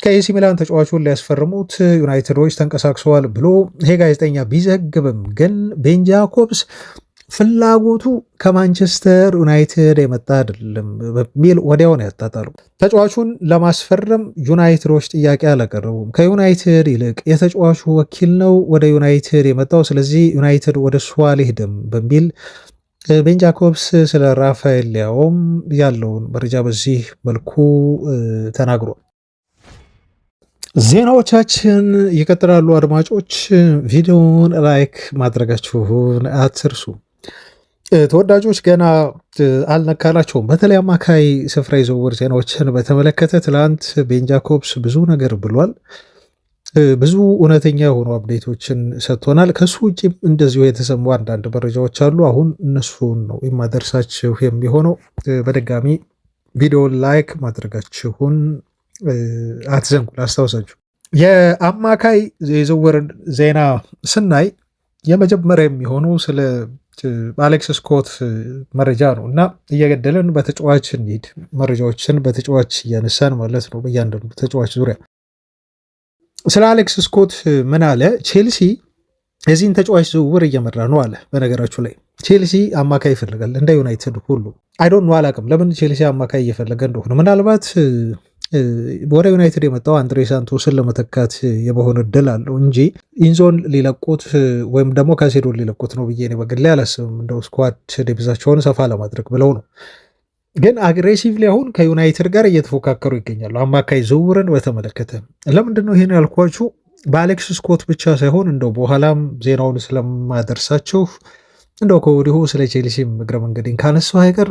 ከኤሲ ሚላን ተጫዋቹን ሊያስፈርሙት ዩናይትዶች ተንቀሳቅሰዋል ብሎ ይሄ ጋዜጠኛ ቢዘግብም ግን ቤን ጃኮብስ ፍላጎቱ ከማንቸስተር ዩናይትድ የመጣ አይደለም በሚል ወዲያውን ያጣጣሉ። ተጫዋቹን ለማስፈረም ዩናይትዶች ጥያቄ አላቀረቡም። ከዩናይትድ ይልቅ የተጫዋቹ ወኪል ነው ወደ ዩናይትድ የመጣው፣ ስለዚህ ዩናይትድ ወደ እሱ አልሄድም በሚል ቤን ጃኮብስ ስለ ራፋኤል ሊያውም ያለውን መረጃ በዚህ መልኩ ተናግሯል። ዜናዎቻችን ይቀጥላሉ። አድማጮች ቪዲዮውን ላይክ ማድረጋችሁን አትርሱ። ተወዳጆች ገና አልነካላቸውም። በተለይ አማካይ ስፍራ የዝውውር ዜናዎችን በተመለከተ ትላንት ቤን ጃኮብስ ብዙ ነገር ብሏል። ብዙ እውነተኛ የሆኑ አፕዴቶችን ሰጥቶናል። ከሱ ውጭ እንደዚሁ የተሰሙ አንዳንድ መረጃዎች አሉ። አሁን እነሱን ነው የማደርሳችሁ የሚሆነው። በድጋሚ ቪዲዮን ላይክ ማድረጋችሁን አትዘንጉ። ላስታውሳችሁ የአማካይ የዝውውር ዜና ስናይ የመጀመሪያ የሚሆነው ስለ አሌክስ ስኮት መረጃ ነው እና እየገደለን በተጫዋች እንሂድ። መረጃዎችን በተጫዋች እያነሳን ማለት ነው። በእያንዳንዱ ተጫዋች ዙሪያ ስለ አሌክስ ስኮት ምን አለ? ቼልሲ የዚህን ተጫዋች ዝውውር እየመራ ነው አለ። በነገራችሁ ላይ ቼልሲ አማካይ ይፈልጋል እንደ ዩናይትድ ሁሉ። አይዶን ነው አላቅም ለምን ቼልሲ አማካይ እየፈለገ እንደሆነ። ምናልባት ወደ ዩናይትድ የመጣው አንድሬ ሳንቶስን ለመተካት የመሆን እድል አለው እንጂ ኢንዞን ሊለቁት ወይም ደግሞ ካሴዶን ሊለቁት ነው ብዬ በግሌ አላስብም። እንደው ስኳድ ዴብዛቸውን ሰፋ ለማድረግ ብለው ነው። ግን አግሬሲቭሊ አሁን ከዩናይትድ ጋር እየተፎካከሩ ይገኛሉ አማካይ ዝውውርን በተመለከተ። ለምንድን ነው ይህን ያልኳችሁ? በአሌክስ ስኮት ብቻ ሳይሆን እንደው በኋላም ዜናውን ስለማደርሳችሁ እንደው ከወዲሁ ስለ ቼልሲም እግረ መንገዴን ካነሳው አይቀር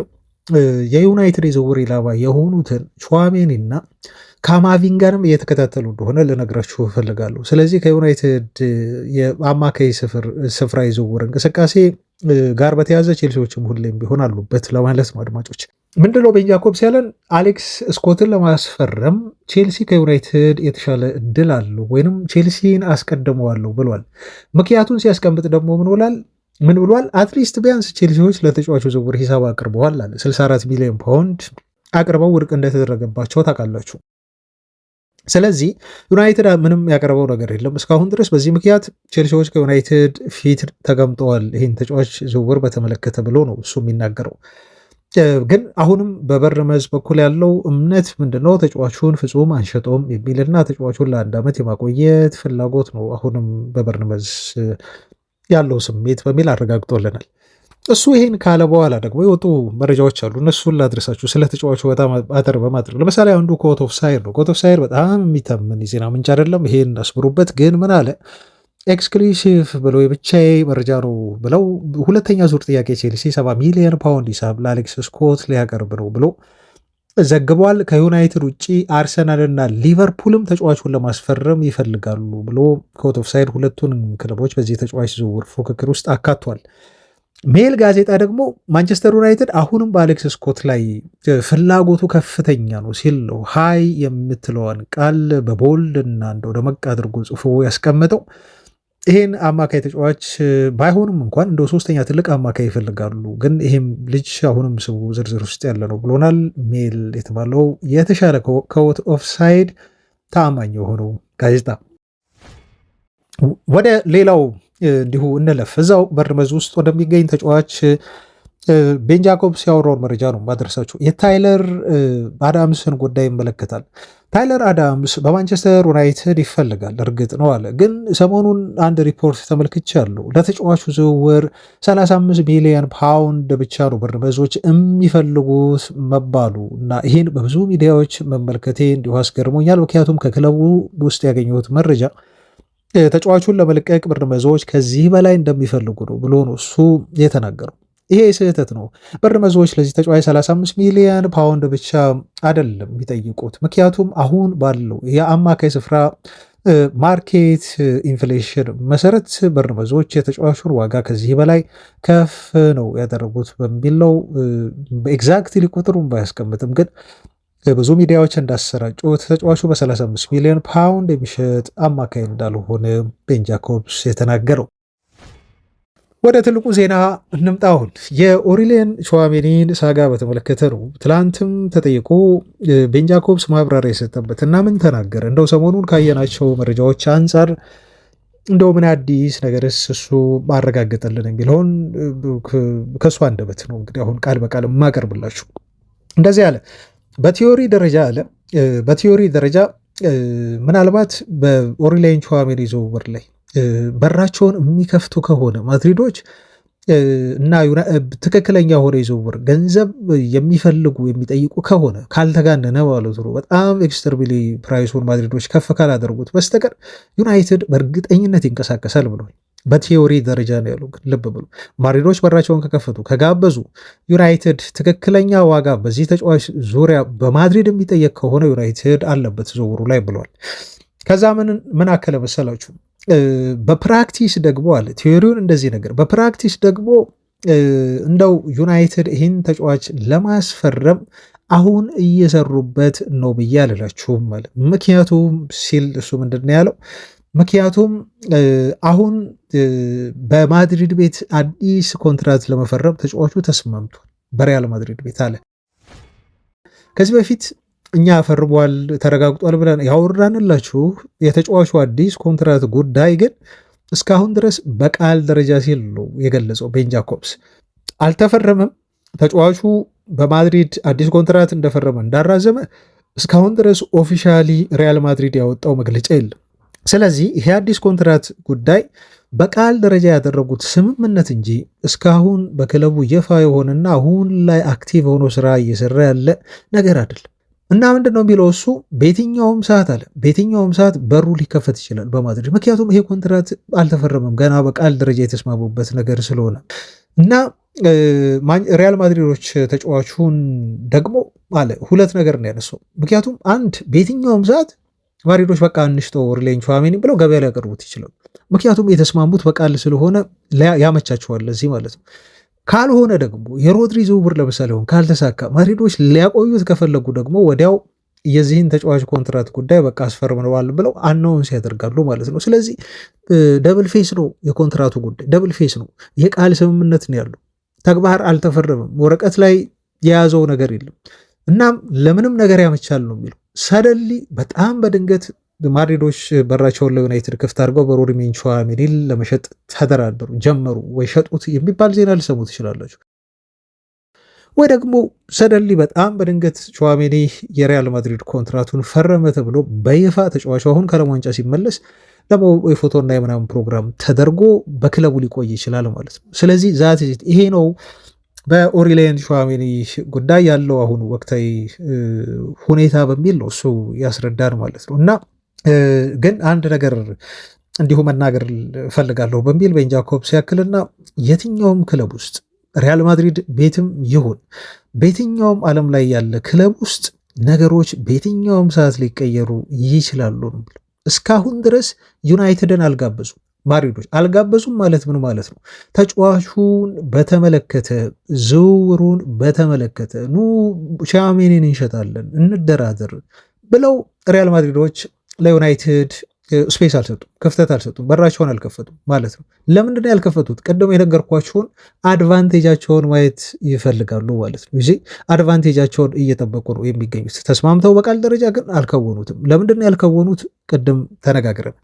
የዩናይትድ የዝውውር ኢላማ የሆኑትን ቹዋሜኒና ካማቪንጋንም እየተከታተሉ እንደሆነ ልነግራችሁ እፈልጋለሁ። ስለዚህ ከዩናይትድ የአማካይ ስፍራ የዝውውር እንቅስቃሴ ጋር በተያዘ ቼልሲዎችም ሁሌም ቢሆን አሉበት ለማለት ነው። አድማጮች ምንድነው ቤን ጃኮብስ ያለን? አሌክስ ስኮትን ለማስፈረም ቼልሲ ከዩናይትድ የተሻለ እድል አለው ወይንም ቼልሲን አስቀድመዋለሁ ብሏል። ምክንያቱን ሲያስቀምጥ ደግሞ ምን ብሏል? አትሊስት ቢያንስ ቼልሲዎች ለተጫዋቹ ዝውውር ሂሳብ አቅርበዋል አለ። 64 ሚሊዮን ፓውንድ አቅርበው ውድቅ እንደተደረገባቸው ታውቃላችሁ። ስለዚህ ዩናይትድ ምንም ያቀረበው ነገር የለም እስካሁን ድረስ። በዚህ ምክንያት ቼልሲዎች ከዩናይትድ ፊት ተቀምጠዋል ይህን ተጫዋች ዝውውር በተመለከተ ብሎ ነው እሱ የሚናገረው። ግን አሁንም በበርነመዝ በኩል ያለው እምነት ምንድነው? ተጫዋቹን ፍጹም አንሸጠውም የሚልና ተጫዋቹን ለ1 ዓመት የማቆየት ፍላጎት ነው አሁንም በበርነመዝ ያለው ስሜት በሚል አረጋግጦልናል። እሱ ይሄን ካለ በኋላ ደግሞ የወጡ መረጃዎች አሉ። እነሱን ላድረሳችሁ ስለ ተጫዋቹ በጣም አጠር በማድረግ ለምሳሌ አንዱ ኮት ኦፍ ሳይድ ነው። ኮት ኦፍ ሳይድ በጣም የሚታመን የዜና ምንጭ አይደለም። ይሄን አስምሩበት። ግን ምን አለ? ኤክስክሉሲቭ ብለው የብቻዬ መረጃ ነው ብለው ሁለተኛ ዙር ጥያቄ ቼልሲ 70 ሚሊዮን ፓውንድ ሂሳብ ለአሌክስ ስኮት ሊያቀርብ ነው ብሎ ዘግቧል። ከዩናይትድ ውጭ አርሰናልና ሊቨርፑልም ተጫዋቹን ለማስፈረም ይፈልጋሉ ብሎ ኮት ኦፍ ሳይድ ሁለቱን ክለቦች በዚህ ተጫዋች ዝውውር ፉክክር ውስጥ አካቷል። ሜል ጋዜጣ ደግሞ ማንቸስተር ዩናይትድ አሁንም በአሌክስ ስኮት ላይ ፍላጎቱ ከፍተኛ ነው ሲል ነው ሃይ የምትለዋን ቃል በቦልድ እና እንደው ደመቅ አድርጎ ጽፎ ያስቀመጠው። ይሄን አማካይ ተጫዋች ባይሆንም እንኳን እንደው ሶስተኛ ትልቅ አማካይ ይፈልጋሉ፣ ግን ይሄም ልጅ አሁንም ስቡ ዝርዝር ውስጥ ያለ ነው ብሎናል ሜል የተባለው የተሻለ ከወት ኦፍሳይድ ተአማኝ የሆነው ጋዜጣ። ወደ ሌላው እንዲሁ እንለፍ። እዛው በርነመዝ ውስጥ ወደሚገኝ ተጫዋች ቤን ጃኮብስ ያወራውን መረጃ ነው ማድረሳችሁ። የታይለር አዳምስን ጉዳይ ይመለከታል። ታይለር አዳምስ በማንቸስተር ዩናይትድ ይፈልጋል እርግጥ ነው አለ። ግን ሰሞኑን አንድ ሪፖርት ተመልክቻለሁ። ለተጫዋቹ ዝውውር 35 ሚሊዮን ፓውንድ ብቻ ነው በርነመዞች የሚፈልጉት መባሉ እና ይህን በብዙ ሚዲያዎች መመልከቴ እንዲሁ አስገርሞኛል። ምክንያቱም ከክለቡ ውስጥ ያገኘሁት መረጃ ተጫዋቹን ለመልቀቅ በርነመዞች ከዚህ በላይ እንደሚፈልጉ ነው ብሎ ነው እሱ የተናገረው። ይሄ ስህተት ነው። በርነመዞች ለዚህ ተጫዋች 35 ሚሊዮን ፓውንድ ብቻ አይደለም የሚጠይቁት። ምክንያቱም አሁን ባለው የአማካይ ስፍራ ማርኬት ኢንፍሌሽን መሰረት በርነመዞች የተጫዋቹን ዋጋ ከዚህ በላይ ከፍ ነው ያደረጉት በሚል ነው። ኤግዛክትሊ ቁጥሩን ባያስቀምጥም ግን ብዙ ሚዲያዎች እንዳሰራጩት ተጫዋቹ በ35 ሚሊዮን ፓውንድ የሚሸጥ አማካይ እንዳልሆነ ቤን ጃኮብስ የተናገረው። ወደ ትልቁ ዜና እንምጣውን የኦሪሊየን ቹዋሜኒን ሳጋ በተመለከተ ነው። ትላንትም ተጠይቆ ቤን ጃኮብስ ማብራሪያ የሰጠበት እና ምን ተናገረ? እንደው ሰሞኑን ካየናቸው መረጃዎች አንጻር እንደው ምን አዲስ ነገርስ እሱ ማረጋገጠልን የሚለውን ከእሱ አንደበት ነው እንግዲህ አሁን ቃል በቃል የማቀርብላችሁ። እንደዚህ አለ። በቲዮሪ ደረጃ ምናልባት በኦሪሊየን ቹዋሜኒ ዝውውር ላይ በራቸውን የሚከፍቱ ከሆነ ማድሪዶች እና ትክክለኛ ሆነ የዝውውር ገንዘብ የሚፈልጉ የሚጠይቁ ከሆነ ካልተጋነነ ማለት ነው በጣም ኤክስተርቢሊ ፕራይሱን ማድሪዶች ከፍ ካላደርጉት በስተቀር ዩናይትድ በእርግጠኝነት ይንቀሳቀሳል ብሏል። በቲዮሪ ደረጃ ነው ያለው። ግን ልብ ብሎ ማድሪዶች በራቸውን ከከፈቱ ከጋበዙ ዩናይትድ ትክክለኛ ዋጋ በዚህ ተጫዋች ዙሪያ በማድሪድ የሚጠየቅ ከሆነ ዩናይትድ አለበት ዝውውሩ ላይ ብሏል። ከዛ ምን አከለ መሰላችሁ? በፕራክቲስ ደግሞ አለ ቲዮሪውን እንደዚህ ነገር በፕራክቲስ ደግሞ እንደው ዩናይትድ ይህን ተጫዋች ለማስፈረም አሁን እየሰሩበት ነው ብዬ አልላችሁም ማለት። ምክንያቱም ሲል እሱ ምንድን ነው ያለው? ምክንያቱም አሁን በማድሪድ ቤት አዲስ ኮንትራት ለመፈረም ተጫዋቹ ተስማምቷል በሪያል ማድሪድ ቤት አለ። ከዚህ በፊት እኛ ፈርሟል ተረጋግጧል ብለን ያወራንላችሁ የተጫዋቹ አዲስ ኮንትራት ጉዳይ ግን እስካሁን ድረስ በቃል ደረጃ ሲል ነው የገለጸው ቤን ጃኮብስ። አልተፈረመም። ተጫዋቹ በማድሪድ አዲስ ኮንትራት እንደፈረመ እንዳራዘመ እስካሁን ድረስ ኦፊሻሊ ሪያል ማድሪድ ያወጣው መግለጫ የለም። ስለዚህ ይሄ አዲስ ኮንትራት ጉዳይ በቃል ደረጃ ያደረጉት ስምምነት እንጂ እስካሁን በክለቡ ይፋ የሆነና አሁን ላይ አክቲቭ ሆኖ ስራ እየሰራ ያለ ነገር አይደለም። እና ምንድን ነው የሚለው እሱ በየትኛውም ሰዓት በሩ ሊከፈት ይችላል በማድሪድ። ምክንያቱም ይሄ ኮንትራት አልተፈረመም ገና በቃል ደረጃ የተስማሙበት ነገር ስለሆነ እና ሪያል ማድሪዶች ተጫዋቹን ደግሞ አለ ሁለት ነገር ነው ያነሳው። ምክንያቱም አንድ በየትኛውም ሰዓት ማድሪዶች በቃ እንሽጠው ኦርሌን ቹዋሜኒ ብለው ገበያ ሊያቀርቡት ይችላሉ። ምክንያቱም የተስማሙት በቃል ስለሆነ ያመቻቸዋል ለዚህ ማለት ነው። ካልሆነ ደግሞ የሮድሪ ዝውውር ለምሳሌ ሆን ካልተሳካ ማድሪዶች ሊያቆዩት ከፈለጉ ደግሞ ወዲያው የዚህን ተጫዋች ኮንትራት ጉዳይ በቃ አስፈርመዋል ብለው አናውንስ ያደርጋሉ ማለት ነው። ስለዚህ ደብል ፌስ ነው የኮንትራቱ ጉዳይ፣ ደብል ፌስ ነው። የቃል ስምምነት ነው ያለው፣ ተግባር አልተፈረመም፣ ወረቀት ላይ የያዘው ነገር የለም። እናም ለምንም ነገር ያመቻል ነው የሚለው። ሰደሊ በጣም በድንገት ማድሪዶች በራቸውን ለዩናይትድ ክፍት አድርገው በሮድሪጎ ቹዋሜኒን ለመሸጥ ተደራደሩ ጀመሩ፣ ወይ ሸጡት የሚባል ዜና ሊሰሙ ትችላላችሁ። ወይ ደግሞ ሰደሊ በጣም በድንገት ቹዋሜኒ የሪያል ማድሪድ ኮንትራቱን ፈረመ ተብሎ በይፋ ተጫዋቹ አሁን ከዓለም ዋንጫ ሲመለስ ደግሞ የፎቶና የምናምን ፕሮግራም ተደርጎ በክለቡ ሊቆይ ይችላል ማለት ነው። ስለዚህ ዛት ይሄ ነው በኦሪሌን ቹዋሜኒ ጉዳይ ያለው አሁን ወቅታዊ ሁኔታ በሚል ነው እሱ ያስረዳን ማለት ነው። እና ግን አንድ ነገር እንዲሁ መናገር ፈልጋለሁ በሚል ቤን ጃኮብስ ያክልና የትኛውም ክለብ ውስጥ ሪያል ማድሪድ ቤትም ይሁን በየትኛውም ዓለም ላይ ያለ ክለብ ውስጥ ነገሮች በየትኛውም ሰዓት ሊቀየሩ ይችላሉ ነው። እስካሁን ድረስ ዩናይትድን አልጋበዙም፣ ማድሪዶች አልጋበዙም ማለት ምን ማለት ነው? ተጫዋቹን በተመለከተ ዝውውሩን በተመለከተ ኑ ቹዋሜኒን እንሸጣለን እንደራደር ብለው ሪያል ማድሪዶች ለዩናይትድ ስፔስ አልሰጡም፣ ክፍተት አልሰጡም፣ በራቸውን አልከፈቱም ማለት ነው። ለምንድን ያልከፈቱት? ቅድም የነገርኳቸውን አድቫንቴጃቸውን ማየት ይፈልጋሉ ማለት ነው። እዚህ አድቫንቴጃቸውን እየጠበቁ ነው የሚገኙት። ተስማምተው በቃል ደረጃ ግን አልከወኑትም። ለምንድን ያልከወኑት? ቅድም ተነጋግረን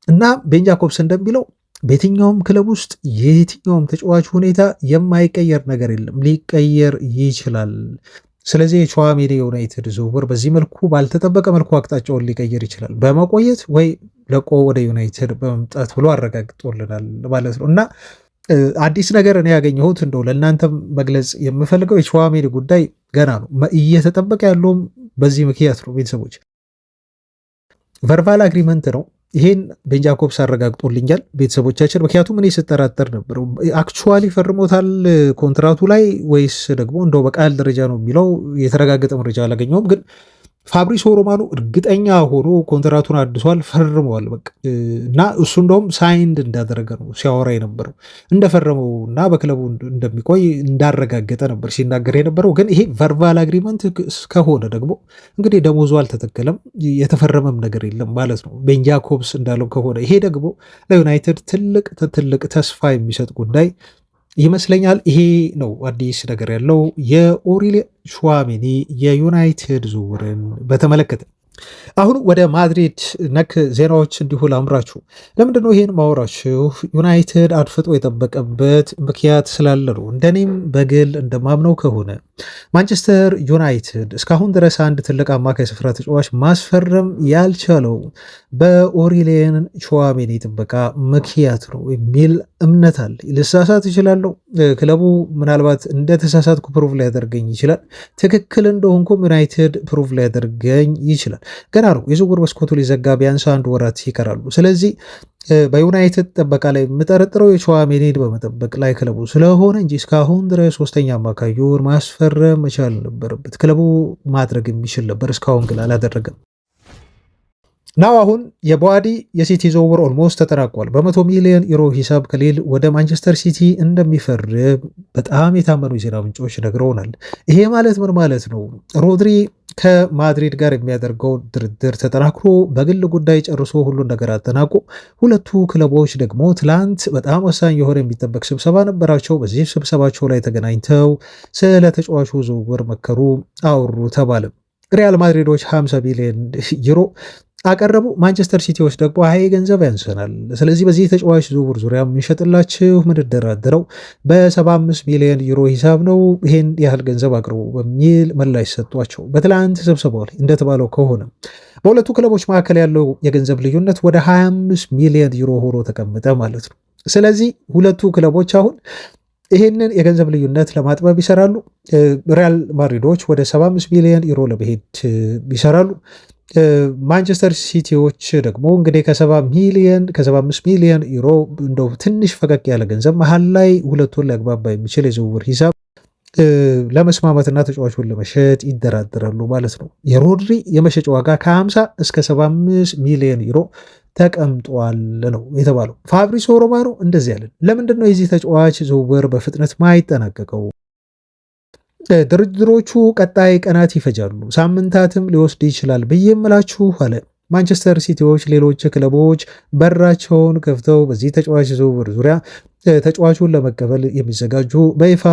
እና ቤን ጃኮብስ እንደሚለው በየትኛውም ክለብ ውስጥ የየትኛውም ተጫዋች ሁኔታ የማይቀየር ነገር የለም፣ ሊቀየር ይችላል። ስለዚህ የቹዋሜኒ የዩናይትድ ዝውውር በዚህ መልኩ ባልተጠበቀ መልኩ አቅጣጫውን ሊቀየር ይችላል፣ በመቆየት ወይ ለቆ ወደ ዩናይትድ በመምጣት ብሎ አረጋግጦልናል ማለት ነው። እና አዲስ ነገር እኔ ያገኘሁት እንደው ለእናንተም መግለጽ የምፈልገው የቹዋሜኒ ጉዳይ ገና ነው፣ እየተጠበቀ ያለውም በዚህ ምክንያት ነው። ቤተሰቦች ቨርባል አግሪመንት ነው። ይሄን ቤን ጃኮብስ አረጋግጦልኛል ቤተሰቦቻችን። ምክንያቱም እኔ ስጠራጠር ነበር አክቹዋሊ ፈርሞታል ኮንትራቱ ላይ ወይስ ደግሞ እንደው በቃል ደረጃ ነው የሚለው የተረጋገጠ መረጃ አላገኘውም። ግን ፋብሪሶ ሮማኖ እርግጠኛ ሆኖ ኮንትራቱን አድሷል፣ ፈርመዋል በቃ እና እሱ እንደውም ሳይንድ እንዳደረገ ነው ሲያወራ የነበረው እንደፈረመው እና በክለቡ እንደሚቆይ እንዳረጋገጠ ነበር ሲናገር የነበረው። ግን ይሄ ቨርባል አግሪመንት ከሆነ ደግሞ እንግዲህ ደሞዙ አልተተከለም፣ የተፈረመም ነገር የለም ማለት ነው ቤን ጃኮብስ እንዳለው ከሆነ። ይሄ ደግሞ ለዩናይትድ ትልቅ ተስፋ የሚሰጥ ጉዳይ ይመስለኛል። ይሄ ነው አዲስ ነገር ያለው የኦሪሌን ቹዋሜኒ የዩናይትድ ዝውውርን በተመለከተ። አሁን ወደ ማድሪድ ነክ ዜናዎች እንዲሁ ላምራችሁ። ለምንድነው ይሄን ማወራችሁ? ዩናይትድ አድፍጦ የጠበቀበት ምክንያት ስላለ ነው። እንደኔም በግል እንደማምነው ከሆነ ማንቸስተር ዩናይትድ እስካሁን ድረስ አንድ ትልቅ አማካይ ስፍራ ተጫዋች ማስፈረም ያልቻለው በኦሪሌን ቹዋሜኒ ጥበቃ ምክንያት ነው የሚል እምነት አለ። ልሳሳት እችላለሁ። ክለቡ ምናልባት እንደተሳሳትኩ ፕሩቭ ሊያደርገኝ ይችላል። ትክክል እንደሆንኩም ዩናይትድ ፕሩቭ ሊያደርገኝ ይችላል። ገና ነው። የዝውውር መስኮቱ ሊዘጋ ቢያንስ 1 ወራት ይቀራሉ። ስለዚህ በዩናይትድ ጥበቃ ላይ የምጠረጥረው የቹዋሜኒን በመጠበቅ ላይ ክለቡ ስለሆነ እንጂ እስካሁን ድረስ ሶስተኛ አማካዩን ማስፈረም መቻል ነበረበት። ክለቡ ማድረግ የሚችል ነበር፣ እስካሁን ግን አላደረገም። ናው አሁን የቦዋዲ የሲቲ ዝውውር ኦልሞስት ተጠናቋል። በ100 ሚሊዮን ዩሮ ሂሳብ ከሊል ወደ ማንቸስተር ሲቲ እንደሚፈርም በጣም የታመኑ የዜና ምንጮች ነግረውናል። ይሄ ማለት ምን ማለት ነው? ሮድሪ ከማድሪድ ጋር የሚያደርገው ድርድር ተጠናክሮ በግል ጉዳይ ጨርሶ ሁሉን ነገር አጠናቆ ሁለቱ ክለቦች ደግሞ ትላንት በጣም ወሳኝ የሆነ የሚጠበቅ ስብሰባ ነበራቸው። በዚህ ስብሰባቸው ላይ ተገናኝተው ስለ ተጫዋቹ ዝውውር መከሩ፣ አወሩ ተባለ። ሪያል ማድሪዶች 50 ሚሊዮን ዩሮ አቀረቡ። ማንቸስተር ሲቲዎች ደግሞ አይ ገንዘብ ያንሰናል፣ ስለዚህ በዚህ ተጫዋች ዝውውር ዙሪያ የምንሸጥላችሁ ምንደራደረው በ75 ሚሊዮን ዩሮ ሂሳብ ነው፣ ይሄን ያህል ገንዘብ አቅርቡ በሚል ምላሽ ሰጧቸው። በትላንት ስብሰባው ላይ እንደተባለው ከሆነ በሁለቱ ክለቦች መካከል ያለው የገንዘብ ልዩነት ወደ 25 ሚሊዮን ዩሮ ሆኖ ተቀምጠ ማለት ነው። ስለዚህ ሁለቱ ክለቦች አሁን ይሄንን የገንዘብ ልዩነት ለማጥበብ ይሰራሉ። ሪያል ማድሪዶች ወደ 75 ሚሊዮን ዩሮ ለመሄድ ይሰራሉ። ማንቸስተር ሲቲዎች ደግሞ እንግዲህ ከ75 ሚሊዮን ዩሮ እንደው ትንሽ ፈቀቅ ያለ ገንዘብ መሀል ላይ ሁለቱን ሊያግባባ የሚችል የዝውውር ሂሳብ ለመስማማትና ተጫዋቹን ለመሸጥ ይደራደራሉ ማለት ነው። የሮድሪ የመሸጫ ዋጋ ከ50 እስከ 75 ሚሊዮን ዩሮ ተቀምጧል ነው የተባለው። ፋብሪሲዮ ሮማኖ እንደዚህ ያለን። ለምንድን ነው የዚህ ተጫዋች ዝውውር በፍጥነት ማይጠናቀቀው? ድርድሮቹ ቀጣይ ቀናት ይፈጃሉ፣ ሳምንታትም ሊወስድ ይችላል ብዬ እምላችሁ አለ። ማንቸስተር ሲቲዎች ሌሎች ክለቦች በራቸውን ከፍተው በዚህ ተጫዋች ዝውውር ዙሪያ ተጫዋቹን ለመቀበል የሚዘጋጁ በይፋ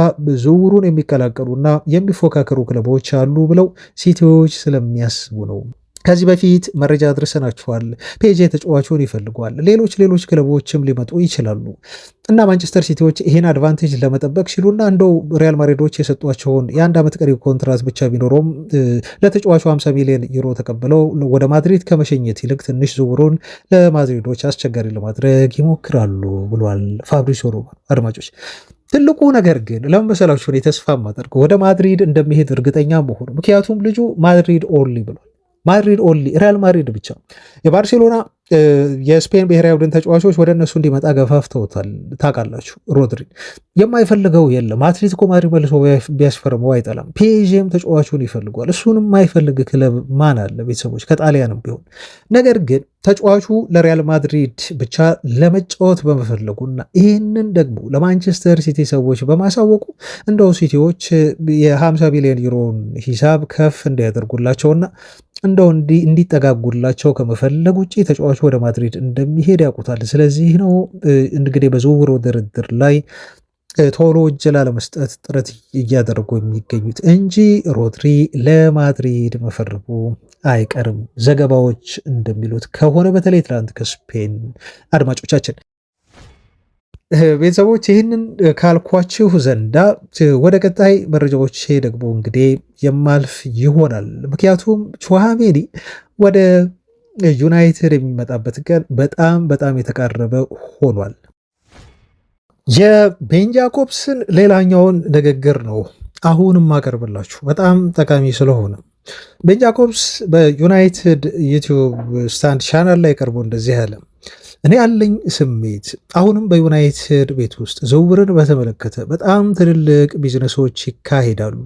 ዝውውሩን የሚቀላቀሉና የሚፎካከሩ ክለቦች አሉ ብለው ሲቲዎች ስለሚያስቡ ነው። ከዚህ በፊት መረጃ አድርሰናችኋል። ፔጄ ተጫዋቹን ይፈልጓል። ሌሎች ክለቦችም ሊመጡ ይችላሉ እና ማንቸስተር ሲቲዎች ይህን አድቫንቴጅ ለመጠበቅ ሲሉና እንደው ሪያል ማድሪዶች የሰጧቸውን የአንድ ዓመት ቀሪ ኮንትራት ብቻ ቢኖረውም ለተጫዋቹ 50 ሚሊዮን ዩሮ ተቀብለው ወደ ማድሪድ ከመሸኘት ይልቅ ትንሽ ዝውውሩን ለማድሪዶች አስቸጋሪ ለማድረግ ይሞክራሉ ብሏል ፋብሪሲዮ ሮማኖ። አድማጮች ትልቁ ነገር ግን ለምን መሰላችሁ የተስፋ ማደርገው ወደ ማድሪድ እንደሚሄድ እርግጠኛ መሆኑ፣ ምክንያቱም ልጁ ማድሪድ ኦንሊ ብሏል። ማድሪድ ኦንሊ፣ ሪያል ማድሪድ ብቻ። የባርሴሎና የስፔን ብሔራዊ ቡድን ተጫዋቾች ወደ እነሱ እንዲመጣ ገፋፍተውታል። ታውቃላችሁ ሮድሪ የማይፈልገው የለም። አትሌቲኮ ማድሪድ መልሶ ቢያስፈርመው አይጠላም። ፒኤስጂም ተጫዋቹን ይፈልጓል። እሱንም የማይፈልግ ክለብ ማን አለ? ቤተሰቦች ከጣሊያንም ቢሆን። ነገር ግን ተጫዋቹ ለሪያል ማድሪድ ብቻ ለመጫወት በመፈለጉና ይህንን ደግሞ ለማንቸስተር ሲቲ ሰዎች በማሳወቁ እንደው ሲቲዎች የ50 ሚሊዮን ዩሮን ሂሳብ ከፍ እንዲያደርጉላቸውና እንደው እንዲጠጋጉላቸው ከመፈለግ ውጭ ተጫዋቹ ወደ ማድሪድ እንደሚሄድ ያውቁታል። ስለዚህ ነው እንግዲህ በዝውውር ድርድር ላይ ቶሎ እጅ ላለመስጠት ጥረት እያደረጉ የሚገኙት እንጂ ሮድሪ ለማድሪድ መፈረሙ አይቀርም። ዘገባዎች እንደሚሉት ከሆነ በተለይ ትናንት ከስፔን አድማጮቻችን ቤተሰቦች ይህንን ካልኳችሁ ዘንዳ ወደ ቀጣይ መረጃዎች ደግሞ እንግዲህ የማልፍ ይሆናል። ምክንያቱም ቹዋሜኒ ወደ ዩናይትድ የሚመጣበት ቀን በጣም የተቃረበ ሆኗል። የቤን ጃኮብስን ሌላኛውን ንግግር ነው አሁንም ማቀርብላችሁ በጣም ጠቃሚ ስለሆነ። ቤን ጃኮብስ በዩናይትድ ዩቲዩብ ስታንድ ቻናል ላይ ቀርቦ እንደዚህ ያለ እኔ ያለኝ ስሜት አሁንም በዩናይትድ ቤት ውስጥ ዝውውርን በተመለከተ በጣም ትልልቅ ቢዝነሶች ይካሄዳሉ።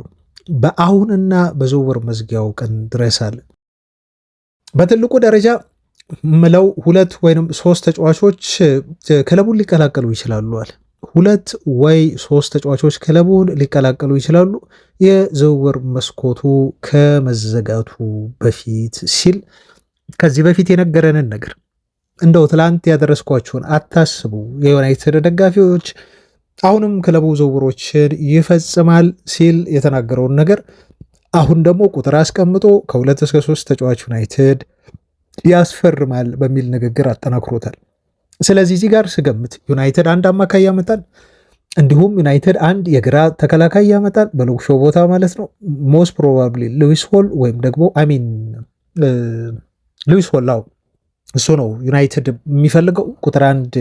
በአሁንና በዝውውር መዝጊያው ቀን ድረስ አለ። በትልቁ ደረጃ ምለው 2 ወይም 3 ተጫዋቾች ክለቡን ሊቀላቀሉ ይችላሉ አለ። 2 ወይ 3 ተጫዋቾች ክለቡን ሊቀላቀሉ ይችላሉ የዝውውር መስኮቱ ከመዘጋቱ በፊት ሲል ከዚህ በፊት የነገረንን ነገር እንደው ትላንት ያደረስኳችሁን አታስቡ የዩናይትድ ደጋፊዎች፣ አሁንም ክለቡ ዝውውሮችን ይፈጽማል ሲል የተናገረውን ነገር አሁን ደግሞ ቁጥር አስቀምጦ ከ2 እስከ 3 ተጫዋች ዩናይትድ ያስፈርማል በሚል ንግግር አጠናክሮታል። ስለዚህ እዚህ ጋር ስገምት ዩናይትድ አንድ አማካይ ያመጣል፣ እንዲሁም ዩናይትድ አንድ የግራ ተከላካይ ያመጣል በሎክሾ ቦታ ማለት ነው። ሞስት ፕሮባብሊ ሉዊስ ሆል ወይም ደግሞ ሉዊስ ሆል እሱ ነው ዩናይትድ የሚፈልገው። ቁጥር 1